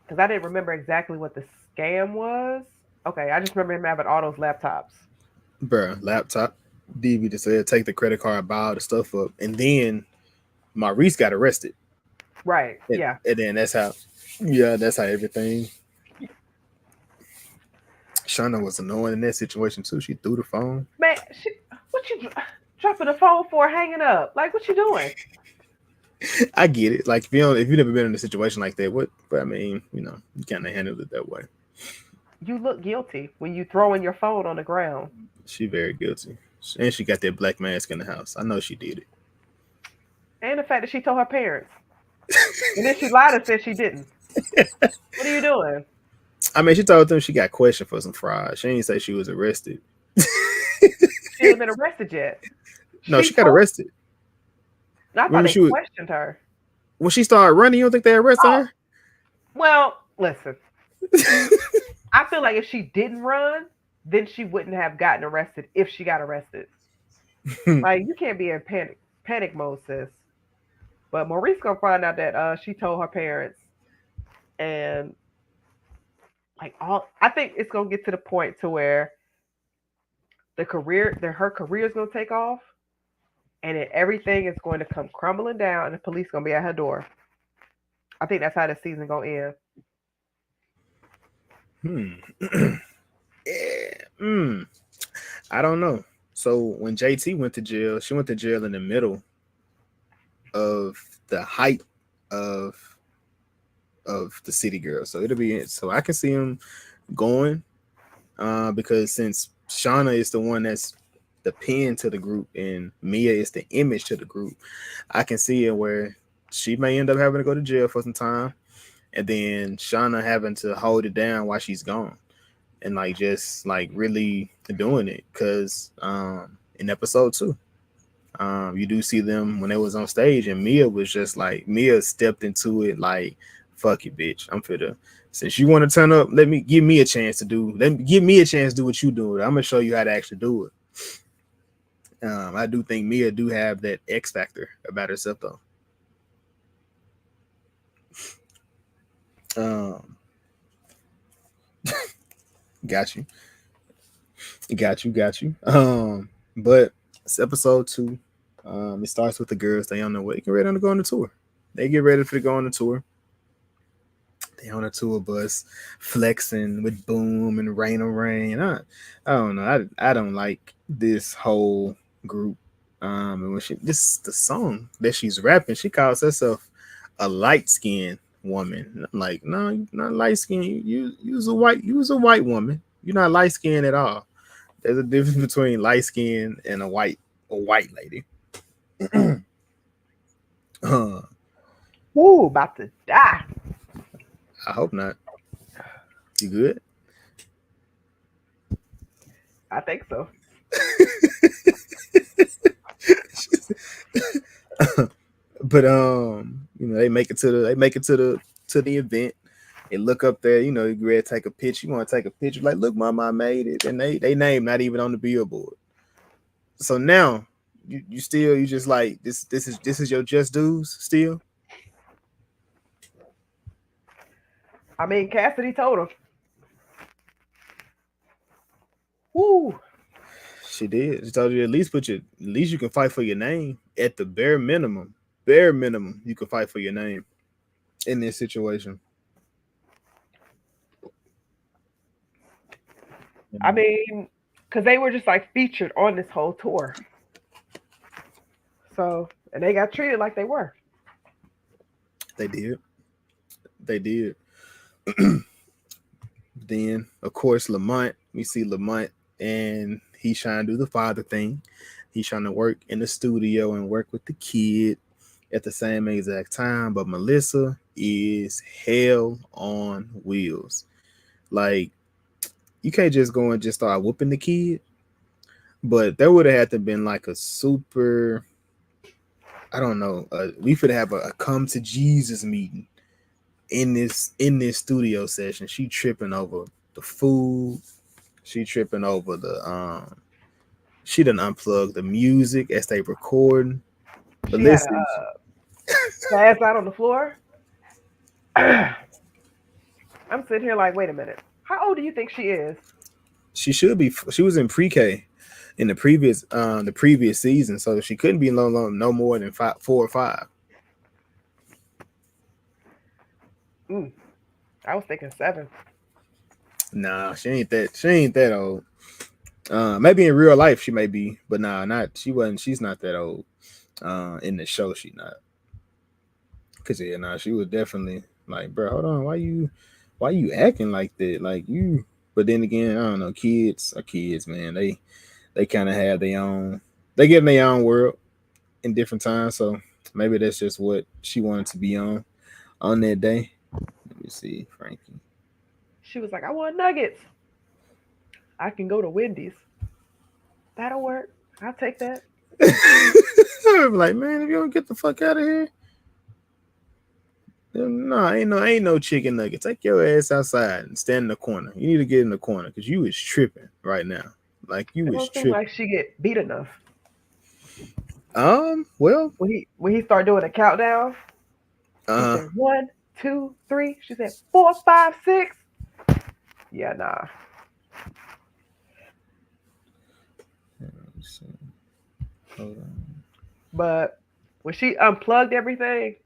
Because I didn't remember exactly what the scam was. Okay, I just remember him having all those laptops. Bruh, laptop, DV just said take the credit card, buy all the stuff up, and then Maurice got arrested, Right. and, Yeah. and then that's how everything. Shauna was annoying in that situation too. She threw the phone. Man, what you dropping the phone for, hanging up? Like, what you doing? I get it. Like if you never been in a situation like that, what? But I mean, you kind of handled it that way. You look guilty when you throwing your phone on the ground. She very guilty, and she got that black mask in the house. I know she did it. And the fact that she told her parents. And then she lied and said she didn't. What are you doing? I mean, she told them she got questioned for some fraud. She didn't say she was arrested. She hasn't been arrested yet. No, she got arrested. I thought Remember they questioned her. When she started running, you don't think they arrested her? Well, listen. I feel like if she didn't run, then she wouldn't have gotten arrested if she got arrested. Like, you can't be in panic mode, sis. But Maurice gonna find out that she told her parents, and like I think it's gonna get to the point to where her career is gonna take off, and then everything is going to come crumbling down, and the police gonna be at her door. I think that's how the season gonna end. I don't know. So when JT went to jail, she went to jail in the middle of the height of the City Girl. So it'll be so I can see him going because since Shauna is the one that's the pin to the group and Mia is the image to the group, I can see it where she may end up having to go to jail for some time, and then Shauna having to hold it down while she's gone, and like just like really doing it. Because in episode 2, you do see them when they was on stage, and Mia was just like Mia stepped into it like, "Fuck it, bitch. I'm finna. Since you want to turn up, give me a chance to do what you do. I'm gonna show you how to actually do it." I do think Mia do have that X factor about herself though. Got you. But it's episode 2. It starts with the girls. They on their way. They get ready to go on the tour. They get ready to go on the tour. They on a tour bus, flexing with Boom and Rain or Rain. I don't know. I don't like this whole group. And when the song that she's rapping, she calls herself a light skinned woman. I'm like, no, you're not light skinned. You was a white woman. You're not light skinned at all. There's a difference between light skinned and a white lady. Ooh, about to die. I hope not. You good? I think so. But they make it to the event. They look up there, you ready to take a picture. You want to take a picture, like, look, mama, I made it, and they name not even on the billboard. So now you just like this is your just dues still. I mean, Cassidy told him. Woo. She did. She told you at least you can fight for your name. At the bare minimum, you can fight for your name in this situation. I mean, because they were just like featured on this whole tour. So, and they got treated like they were. They did. Then, of course, Lamont. We see Lamont, and he's trying to do the father thing. He's trying to work in the studio and work with the kid at the same exact time. But Melissa is hell on wheels. Like, you can't just go and just start whooping the kid. But there would have had to been like a super, I don't know. We could have a come to Jesus meeting in this studio session, she tripping over the food. She tripping over the. She done unplug the music as they recording. But She had listen, a pass out on the floor. I'm sitting here like, wait a minute. How old do you think she is? she should be. She was in pre-K in the previous season, so she couldn't be no more than 4 or 5. Mm, I was thinking 7. Nah, she ain't that. She ain't that old. Maybe in real life she may be, but nah, not she wasn't. She's not that old. In the show she not. Cause yeah, nah, she was definitely like, bro, hold on, why you acting like that? Like you. But then again, I don't know. Kids are kids, man. They kind of have their own. They get in their own world in different times. So maybe that's just what she wanted to be on that day. Let me see, Frankie. She was like, I want nuggets. I can go to Wendy's. That'll work. I'll take that. I'm like, man, if you don't get the fuck out of here, then no, ain't no chicken nuggets. Take your ass outside and stand in the corner. You need to get in the corner because you is tripping right now. Like you It is don't seem like tripping. she get beat enough. Well, When he started doing a countdown, he uh, said 1, 2, 3. She said 4, 5, 6. Yeah, nah. let me see. Hold on. But when she unplugged everything,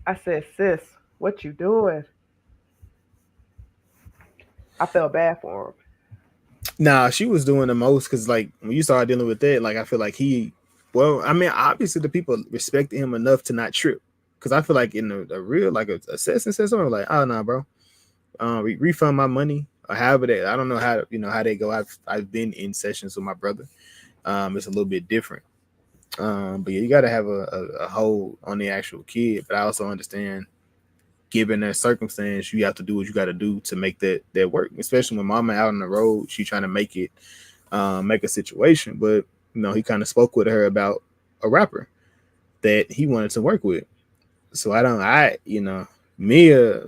I said, sis, what you doing? I felt bad for him. Nah, she was doing the most because like when you started dealing with that, like I feel like well, I mean, obviously the people respected him enough to not trip. Because I feel like in the real like a assassin said something like, oh no, bro, refund my money or however that I don't know how they go. I've been in sessions with my brother. It's a little bit different. But yeah, you got to have a hold on the actual kid. But I also understand, given that circumstance, you have to do what you got to do to make that work. Especially when mama out on the road, she trying to make a situation. But he kind of spoke with her about a rapper that he wanted to work with. So Mia.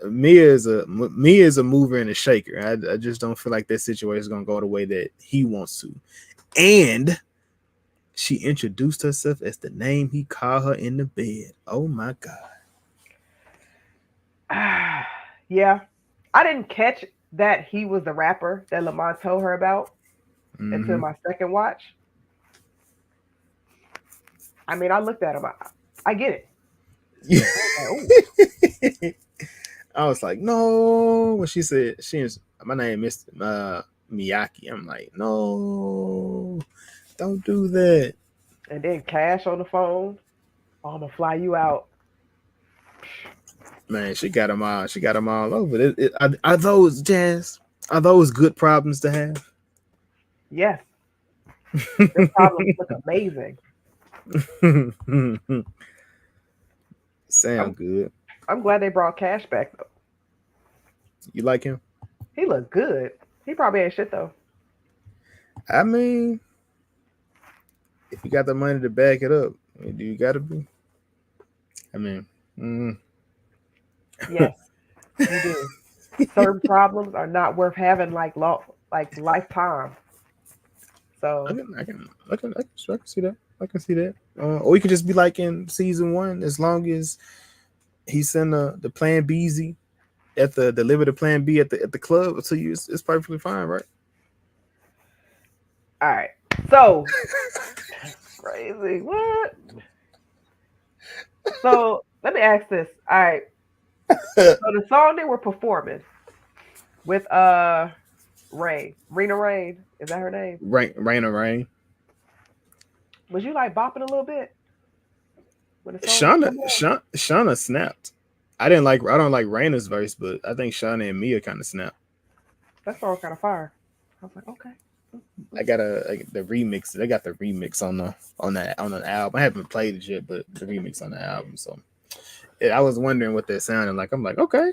Mia is a mover and a shaker. I just don't feel like that situation is gonna go the way that he wants to. And she introduced herself as the name he called her in the bed. Oh my god. Yeah. I didn't catch that he was the rapper that Lamont told her about until Mm-hmm. my second watch. I mean, I looked at him. I get it. I was like, oh, I was like, no. When she said my name is Miyaki, I'm like, no, don't do that. and then Cash on the phone. Oh, I'm gonna fly you out. Man, she got them all. She got them all over. Are those Jazz? Are those good problems to have? Yes, your problems look amazing. Sound I'm good. I'm glad they brought Cash back though. You like him? He looked good. He probably ain't shit though. I mean, if you got the money to back it up, do you got to be? I mean, mm. Yes, you do. Certain problems are not worth having like lifetime. I So can, I can, I can, I can, I can see that. I can see that. Or we could just be like in season 1, as long as he send the Plan Bz at the deliver the Plan B at the club to you, it's perfectly fine, right? all right. So crazy. What? So let me ask this. All right. So the song they were performing with Rena Rain, is that her name? Rain or rain. Was you like bopping a little bit when the song was Shauna, coming on? Shauna snapped. I don't like Raina's verse, but I think Shauna and Mia kind of snapped. That song kind of fire. I was like, okay. The remix. They got the remix on the album. I haven't played it yet, but the remix on the album. So yeah, I was wondering what that sounded like. I'm like, okay,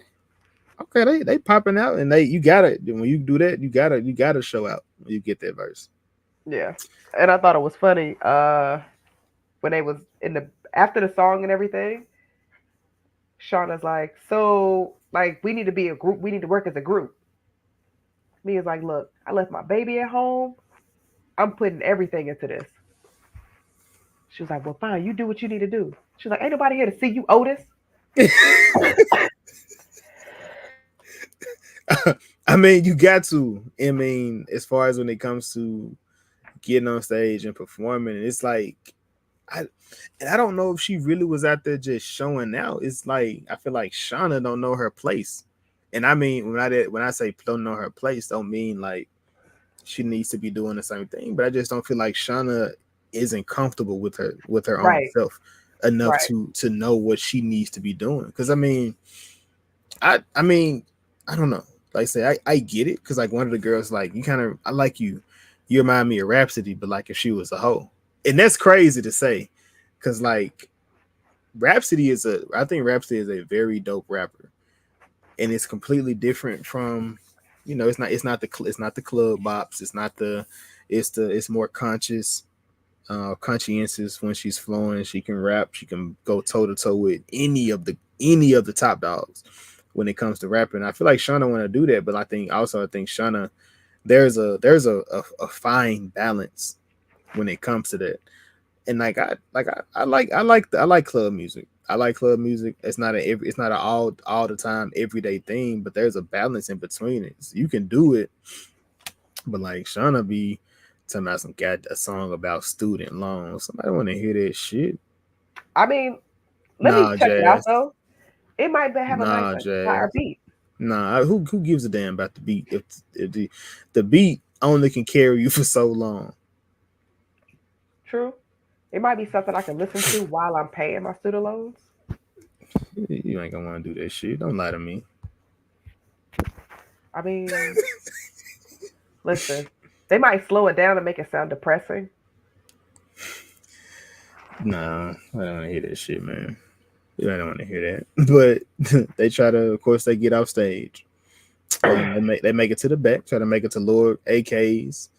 they popping out, and you gotta when you do that, you gotta show out when you get that verse. Yeah. And I thought it was funny. When they was in the after the song and everything, Shauna's like, so like we need to be a group. We need to work as a group. Mia's like, look, I left my baby at home. I'm putting everything into this. She was like, well, fine, you do what you need to do. She was like, ain't nobody here to see you, Otis. I mean, you got to. I mean, as far as when it comes to getting on stage and performing, it's like I and I don't know if she really was out there just showing out. It's like I feel like Shauna don't know her place. And I mean when I say don't know her place, don't mean like she needs to be doing the same thing. But I just don't feel like Shauna isn't comfortable with her own Right, self enough right. to know what she needs to be doing. Because I mean, I don't know. Like I say, I get it because like one of the girls like you kind of I like you. You remind me of Rhapsody, but like if she was a hoe, and that's crazy to say, because like I think Rhapsody is a very dope rapper, and it's completely different from, it's not the club bops, it's more conscious, conscientious when she's flowing. She can rap. She can go toe to toe with any of the top dogs when it comes to rapping. I feel like Shauna want to do that, but I think Shauna there's a fine balance when it comes to that. And I like club music. I like club music. It's not an all the time everyday thing, but there's a balance in between it. So you can do it, but like Shauna be talking about some got a song about student loans. Somebody want to hear that shit. I mean, let me Nah, check it out Jazz. though. It might have a nice Nah, like, entire Jazz. beat. Nah, who gives a damn about the beat if the beat only can carry you for so long. True. It might be something I can listen to while I'm paying my student loans. You ain't gonna want to do that shit. Don't lie to me. I mean, listen, they might slow it down and make it sound depressing. Nah, I don't want to hear that shit, man. I don't want to hear that. But they try to, of course, they get off stage. They make it to the back, try to make it to Lord AK's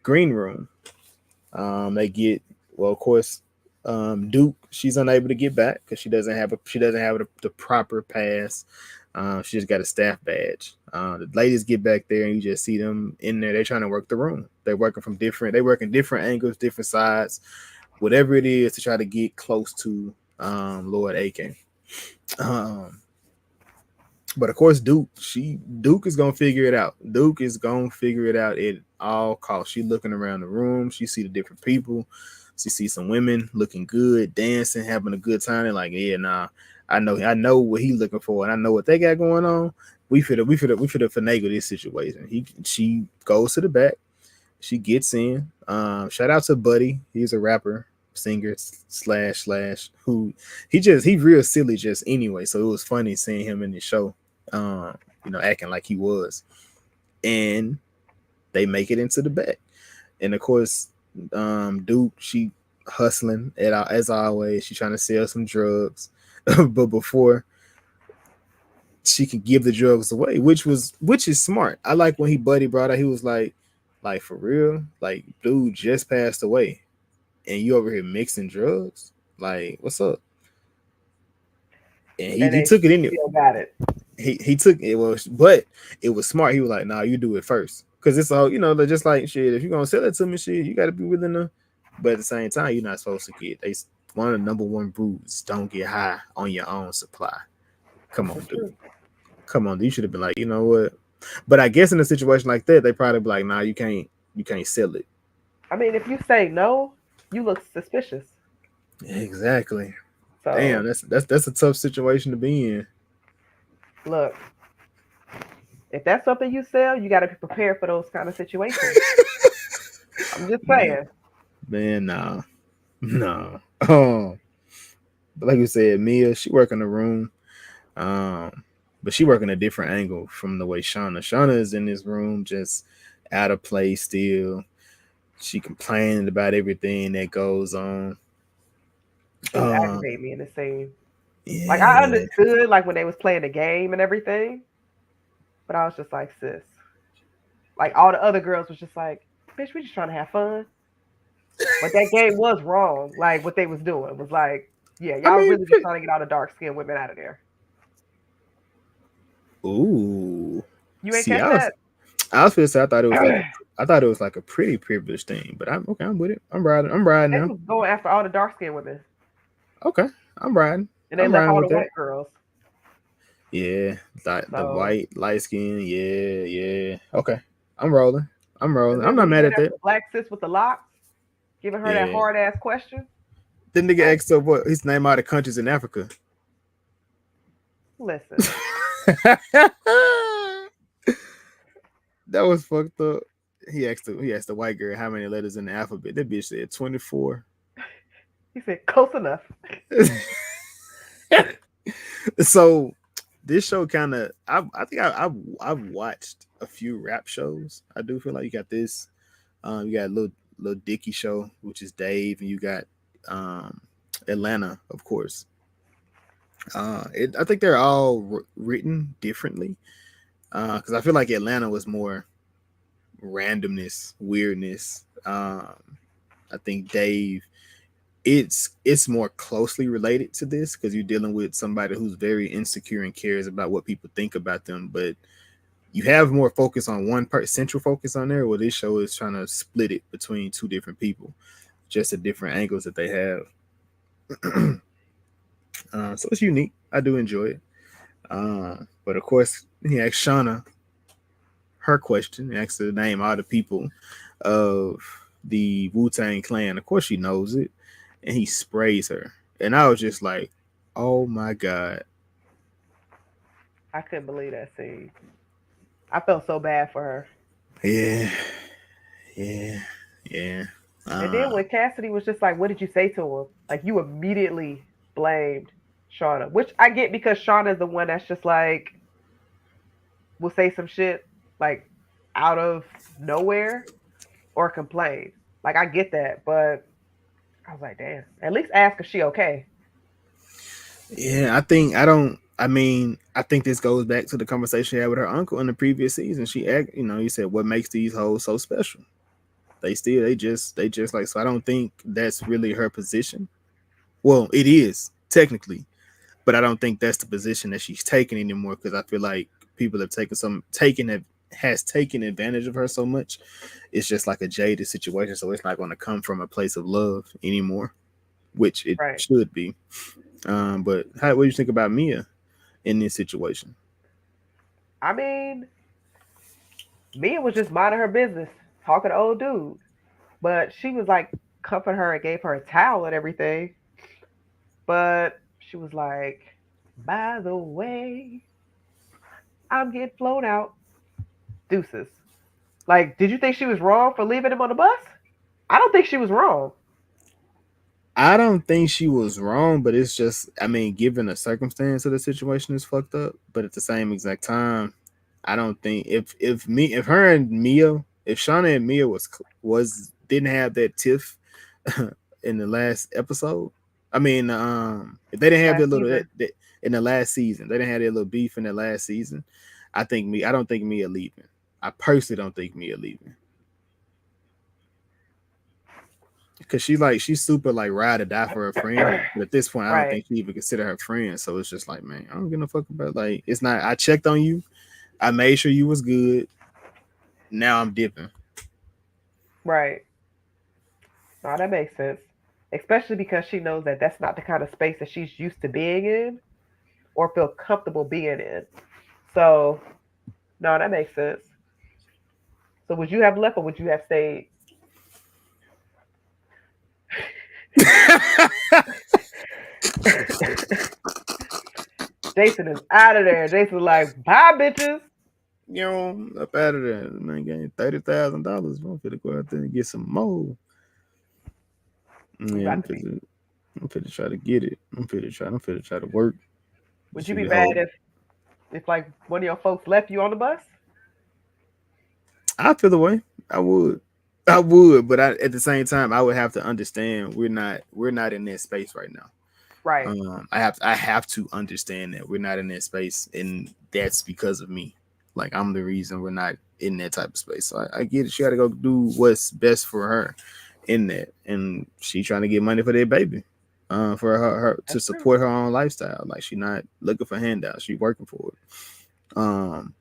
green room. They get well, of course, Duke. She's unable to get back because she doesn't have the proper pass. She just got a staff badge. The ladies get back there and you just see them in there. They're trying to work the room. They work in different angles, different sides, whatever it is to try to get close to Lord AK. Um, but of course, Duke is gonna figure it out. Duke is gonna figure it out at all costs. She looking around the room. She see the different people. She see some women looking good, dancing, having a good time. And like, yeah, nah, I know what he looking for, and I know what they got going on. We finna finagle this situation. She goes to the back. She gets in. Shout out to Buddy. He's a rapper, singer slash who he real silly just anyway. So it was funny seeing him in the show, acting like he was. And they make it into the back. And of course, Duke, she hustling as always. She trying to sell some drugs, but before she could give the drugs away, which is smart. I like when Buddy brought out. He was like for real, like dude just passed away, and you over here mixing drugs. Like, what's up? And And he then took it she in. still got it. He took it was, but it was smart. He was like, "Nah, you do it first, because it's all they're just like shit. If you're gonna sell it to me, shit, you got to be willing to." But at the same time, you're not supposed to get. One of the number one rules: don't get high on your own supply. Come This on, is dude. true. Come on, dude. You should have been like, you know what? But I guess in a situation like that, they probably be like, "Nah, you can't sell it." I mean, if you say no, you look suspicious. Exactly. Damn, So that's a tough situation to be in. look, if that's something you sell, you got to be prepared for those kind of situations. I'm just Man, saying. man, nah, no. Oh, but like you said, Mia, she work in the room. Um, but she working a different angle from the way Shauna. Shauna is in this room just out of place still. She complaining about everything that goes on. It was Um, aggravating me in the scene. Like I yeah. understood like when they was playing the game and everything, but I was just like, sis. Like all the other girls was just like, bitch, we just trying to have fun. But that game was wrong. Like what they was doing was like, yeah, I y'all mean, really just trying to get all the dark skinned women out of there. Ooh. You ain't See, catch that? I was gonna say I thought it was like a pretty privileged thing, but I'm okay. I'm with it. I'm riding They now. was going after all the dark skinned women, Okay, I'm riding. and they I'm left riding all the with that. white girls. Yeah, the So white light skin. Yeah, yeah. Okay, I'm rolling. I'm and rolling. I'm then not when he mad went at after that. the black sis with the locks, giving her that Yeah. hard ass question. Then nigga Like, asked up what his name out of countries in Africa. listen, That was fucked up. He asked the white girl how many letters in the alphabet. That bitch said 24. he said close enough. So this show kind of I think I've watched a few rap shows. I do feel like you got this. You got little Dicky show, which is Dave, and you got um Atlanta, of course. I think they're all written differently. Because I feel like Atlanta was more randomness, weirdness. I think Dave, it's more closely related to this because you're dealing with somebody who's very insecure and cares about what people think about them, but you have more focus on one part, central focus on there. Where this show is trying to split it between two different people, just the different angles that they have. So it's unique. I do enjoy it. But of course, he asked Shauna her question. He asked her to name all the people of the Wu-Tang Clan. Of course, she knows it, and he sprays her. And I was just like, "Oh my god!" I couldn't believe that scene. I felt so bad for her. Yeah, yeah, yeah. And then Uh, when Cassidy was just like, "What did you say to him?" Like you immediately blamed Shauna, which I get because Shauna is the one that's just like will say some shit like out of nowhere or complain. Like I get that, but I was like, damn. At least ask if she okay. yeah, I think I don't. I mean, I think this goes back to the conversation she had with her uncle in the previous season. She asked, he said, "What makes these hoes so special?" They just like so. I don't think that's really her position. Well, it is technically, but I don't think that's the position that she's taking anymore because I feel like people have taken it has taken advantage of her so much. It's just like a jaded situation, so it's not going to come from a place of love anymore, which it Right. should be. But what do you think about Mia in this situation? I mean, Mia was just minding her business, talking to old dude. But she was like comforting her and gave her a towel and everything. But she was like, by the way, I'm getting flown out. Deuces. Like, did you think she was wrong for leaving him on the bus? I don't think she was wrong. I don't think she was wrong, but it's just, I mean, given the circumstance of the situation is fucked up. But at the same exact time, I don't think if her and Mia, if Shauna and Mia was didn't have that tiff in the last episode, I mean, if they didn't have their Last little season. in the last season, they didn't have their little beef in the last season. I don't think Mia leaving. I personally don't think Mia leaving. Because she's super like ride or die for her friend, but at this point, I don't Right. think she even consider her friend. So it's just like, man, I don't give a fuck about like it's not. I checked on you, I made sure you was good. Now I'm dipping. Right. No, that makes sense. Especially because she knows that that's not the kind of space that she's used to being in or feel comfortable being in. So, no, that makes sense. So, would you have left or would you have stayed? Jason is out of there. Jason's like, bye, bitches. Up out of there, man. Getting $30,000. I'm finna go out there and get some more. You Yeah, about to be. I'm finna try to get it. I'm finna try to work. Would you See be the mad whole. if like one of your folks left you on the bus? I feel the way. I would. I would, but at the same time, I would have to understand we're not in that space right now. Right. I have to understand that we're not in that space, and that's because of me. Like I'm the reason we're not in that type of space. So I get it. She got to go do what's best for her in that, and she trying to get money for their baby, for her to That's true. support her own lifestyle. Like she not looking for handouts. She working for it. Um,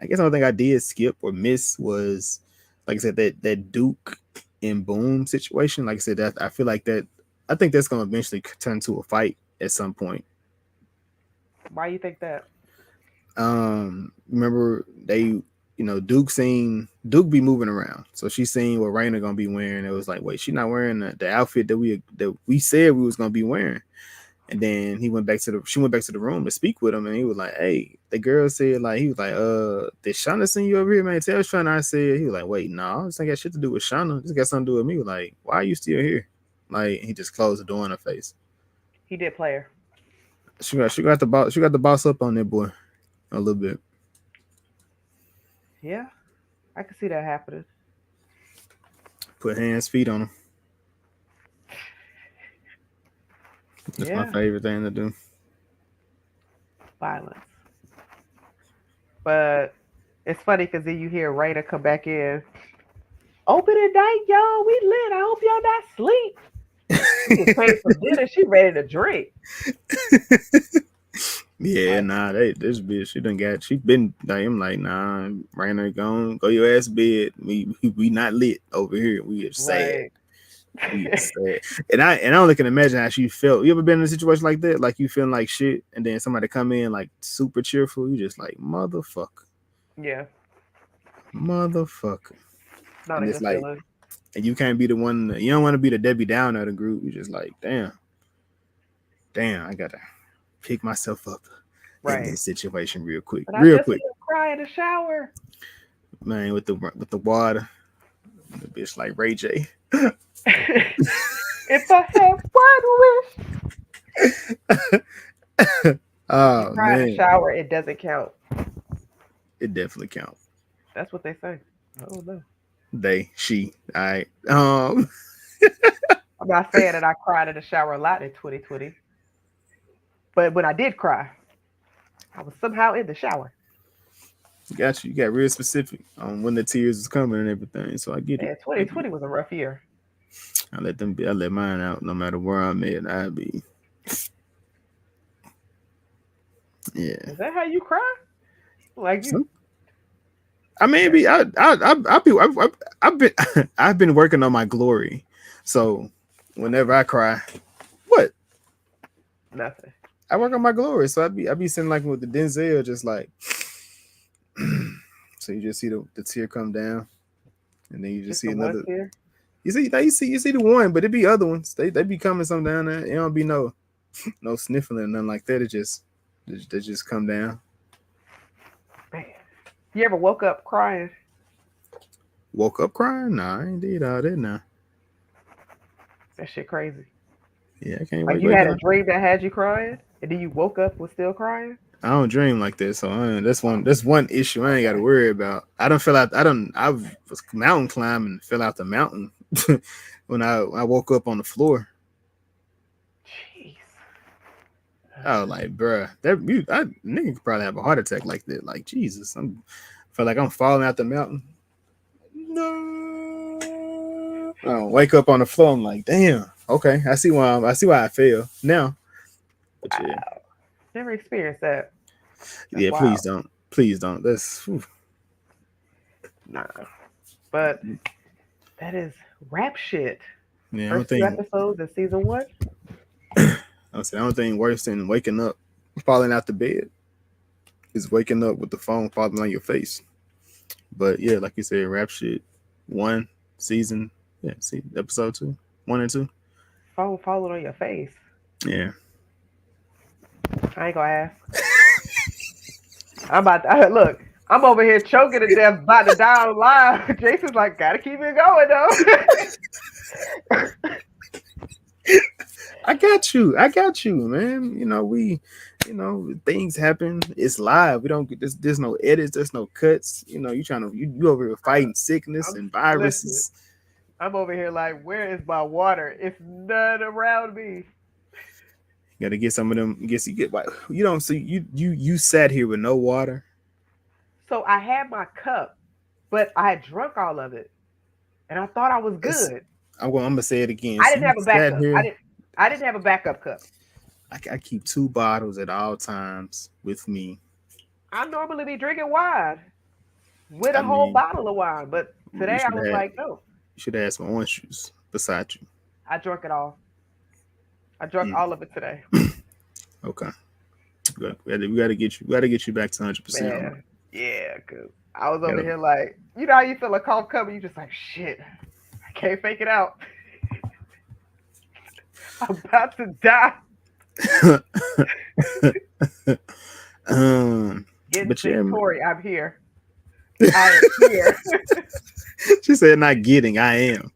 I guess the only thing I did skip or miss was, like I said, that Duke and Boom situation. Like I said, that I feel like that. I think that's gonna eventually turn to a fight at some point. Why you think that? Remember Duke be moving around, so she seen what Raina gonna be wearing. It was like, wait, she not wearing the outfit that we said we was gonna be wearing. And then she went back to the room to speak with him, and he was like, "Hey," the girl said, like, he was like, did Shauna send you over here, man? Tell Shauna I said." He was like, "Wait, no, this ain't got shit to do with Shauna. This got something to do with me." He was like, "Why are you still here?" Like, he just closed the door in her face. He did play her. She got the boss up on that boy a little bit. Yeah, I can see that happening. Put hands, feet on him. That's my Yeah, favorite thing to do. violence. But it's funny because then you hear Raina come back in. Open the night, y'all. We lit. I hope y'all not sleep. She just paid for dinner. She ready to drink. Yeah, Like, nah, this bitch, she been like, I'm like, nah, Raina, go your ass to bed. We not lit over here. We are sad. right. We are sad. And I only can imagine how she felt. You ever been in a situation like that? Like you feeling like shit, and then somebody come in like super cheerful. You just like motherfucker, Yeah, motherfucker. not And a it's good like, feeling. and you can't be the one. You don't want to be the Debbie Downer of the group. You just like, damn, I gotta pick myself up in Right. this situation But I real just quick, want to cry in the shower. man. With the water, the bitch like Ray J. If I have one wish. If you Oh cry in the man, shower, it doesn't count. it definitely counts. That's what they say. I don't know. She, I, I'm not saying that I cried in the shower a lot in 2020, but when I did cry, I was somehow in the shower. got you. You got real specific on when the tears is coming and everything. So I get it. And I get 2020 it. was a rough year. I let them be. I let mine out. No matter where I'm at, I be. Yeah. Is that how you cry? Like you? So, I mean, I've been I've been working on my glory. So whenever I cry, what? Nothing. I work on my glory. So I be sitting like with the Denzel, just like so you just see the tear come down, and then you just Just see the one another. tear. You see the one, but it be other ones. They be coming some down there. It don't be no sniffling or nothing like that. They just come down. Man, you ever woke up crying? Woke up crying? Nah, I ain't did all that now. That shit crazy. Yeah, I can't Like wake you back had a up. dream that had you crying, and then you woke up with still crying. I don't dream like that, so that's one Oh, that's one issue I ain't got to okay. worry about. I don't feel out. I was mountain climbing, fell out the mountain when I woke up on the floor. Jeez. I was like, bruh, nigga could probably have a heart attack like that. Like Jesus, feel like I'm falling out the mountain. No, I don't wake up on the floor. I'm like, damn. Okay, I see why I fell now. But yeah, Wow. Never experienced that. That's yeah. wild. Please don't. That's whew. Nah. But that is rap shit. Yeah. I don't First two think episodes of season one. I say I don't think worse than waking up, falling out the bed is waking up with the phone falling on your face. But yeah, like you said, rap shit. One season, yeah. See episode 2, 1 and 2. Phone falling on your face. Yeah. I ain't gonna ask. I'm about to look. I'm over here choking to death, about to die on live. Jason's like, gotta keep it going though. I got you, man. Things happen. It's live. We don't get this. There's no edits. There's no cuts. You over here fighting sickness I'm and listen. viruses. I'm over here like, where is my water? It's none around me. You gotta get some of them. Guess you get what you don't see. You sat here with no water. So I had my cup, but I had drunk all of it, and I thought I was It's, good. I'm gonna say it again. I So didn't you have a sat backup. here. I didn't have a backup cup. I keep 2 bottles at all times with me. I normally be drinking wine with I a whole mean, bottle of wine, but you today I should was have like, no, you should have had some orange juice beside you. I drank it all. I drank Mm, all of it today. okay, we gotta get you back to 100% on that. Man, yeah, cause I was over Gotta, here like, you know how you feel a cough coming, you just like, shit, I can't fake it out. I'm about to die. um, Getting but yeah, sick, Tori. I'm here. I am here. she said not getting. I am.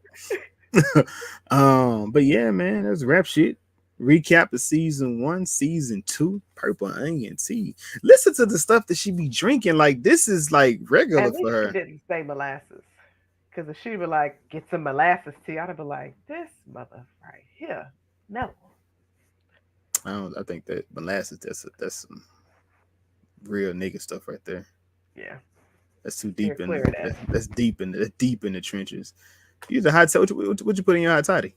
But yeah, man, that's rap shit. Recap of season 1, season 2, Purple Onion Tea. Listen to the stuff that she be drinking. Like this is like regular At for least she her. didn't say molasses. Because if she'd be like, get some molasses tea, I'd be like, this mother right here. No. I don't. I think that molasses. That's some real nigga stuff right there. Yeah. That's too Steer deep in clear the. of that. That's deep in the trenches. Use a hot. What you put in your hot toddy?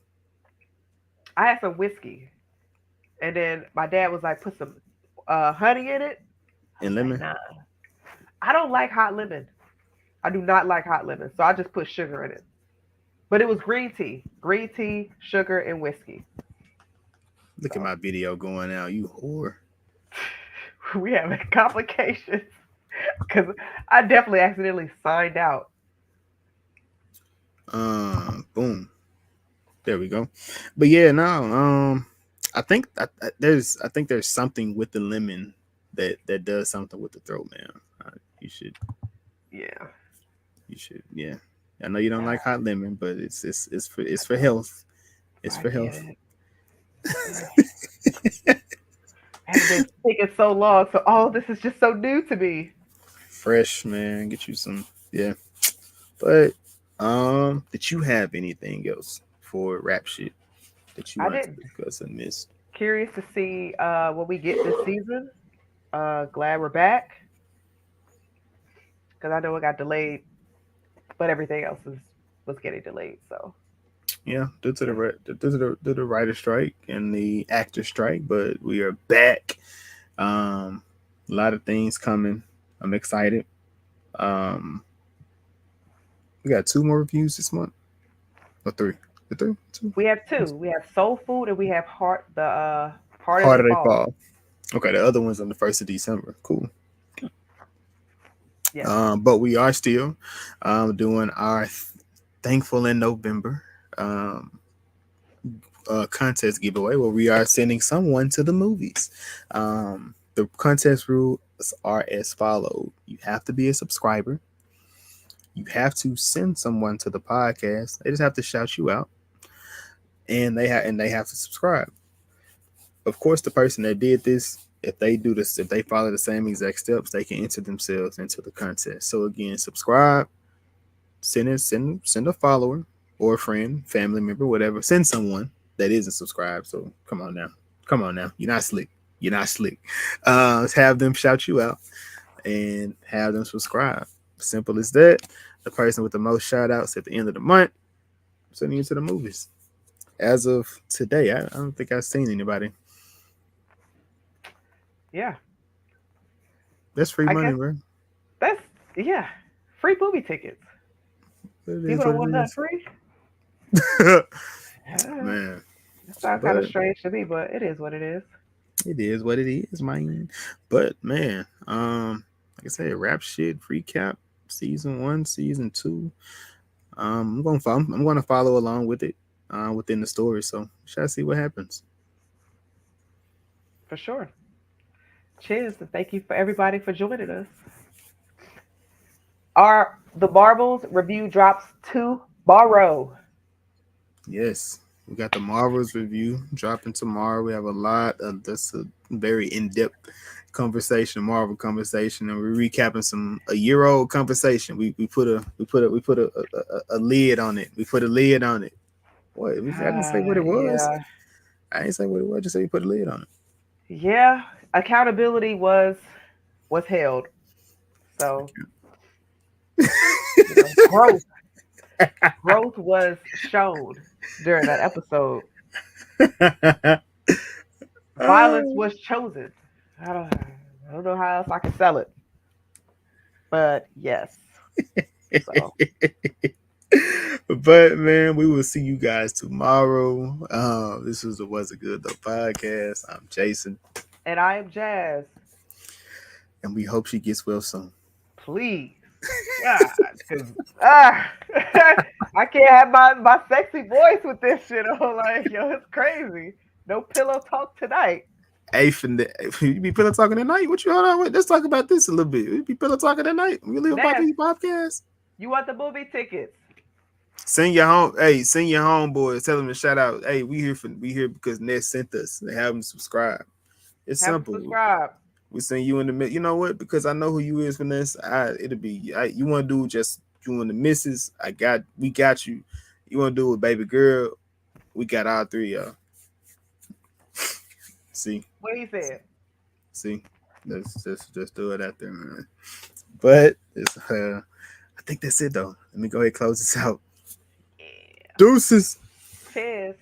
I had some whiskey. And then my dad was like, put some honey in it. I And was like, lemon. nah. I don't like hot lemon. I do not like hot lemon. So I just put sugar in it. But it was green tea. Green tea, sugar, and whiskey. Look at So my video going out. You whore. we having complications. Because I definitely accidentally signed out. Boom. There we go. But yeah, no. I think there's something with the lemon that does something with the throat, man. You should Yeah. yeah. I know you don't like hot lemon, but it's for health. It's I for get health. it. I haven't been thinking so long, so all of this is just so new to me. Fresh, man. Get you some, yeah. But did you have anything else for rap shit that you I wanted to didn't. discuss and miss? Curious to see what we get this season. Glad we're back because I know it got delayed, but everything else was getting delayed. So Yeah, due to the yeah, writer strike and the actor strike, but we are back. A lot of things coming. I'm excited. Um, we got 2 more reviews this month, or 3. The 3, 2. we have two. We have soul food and we have heart. The Harder Harder they they fall. fall. Okay, the other one's on the 1st of December. Cool. Yes, But we are still doing our Thankful in November um, contest giveaway where we are sending someone to the movies. The contest rules are as follows: you have to be a subscriber, you have to send someone to the podcast, they just have to shout you out, and they have to subscribe. Of course, the person that did this, if they follow the same exact steps, they can enter themselves into the contest. So again, subscribe, send a follower or a friend, family member, whatever. Send someone that isn't subscribed. So come on now. You're not slick. You're not slick. Have them shout you out and have them subscribe. Simple as that. The person with the most shout outs at the end of the month, sending you to the movies. As of today, I don't think I've seen anybody. yeah. That's free I money, guess bro. that's yeah. Free movie tickets. It is People what don't it want that is. free. Yeah, Man. that sounds kind of But strange to me, but it is what it is. it is what it is, man. But man, like I said, rap shit, recap, season 1, season 2. I'm gonna follow along with it, within the story. So shall I see what happens. For sure. Cheers and thank you for everybody for joining us. Our The Marvels review drops tomorrow. Yes, we got the Marvels review dropping tomorrow. We have a lot of that's a very in-depth conversation, Marvel conversation, and we're recapping a year old conversation. We put a lid on it. We put a lid on it. What? I didn't say what it was. Yeah. I didn't say what it was. I just say we put a lid on Yeah. Accountability was held. So, growth. Growth was shown during that episode. it. Violence was chosen. I don't know how else I can sell it. But yes. So But man, we will see you guys tomorrow. This was the Was It Good Though podcast. I'm Jason, and I am Jazz. and we hope she gets well soon. Please. God, because ah, I can't have my sexy voice with this shit on. Like, yo, it's crazy. No pillow talk tonight. Hey, you be pillow talking at night. What you hold on with? Let's talk about this a little bit. You be pillow talking at night. We live about Ness, these podcasts. you want the movie tickets? Send your home. Hey, send your homeboys. Tell them to shout out. Hey, we here because Ned sent us. They have them subscribe. It's Have them simple. subscribe. We send you in the mid. You know what? Because I know who you is, Vanessa. It'll be. You want to do just you and the missus. We got you. You want to do it with baby girl? We got all three of y'all. See, What he said. see. Let's just do it out there, man. But it's I think that's it though. Let me go ahead and close this out. Yeah. Deuces. Cheers.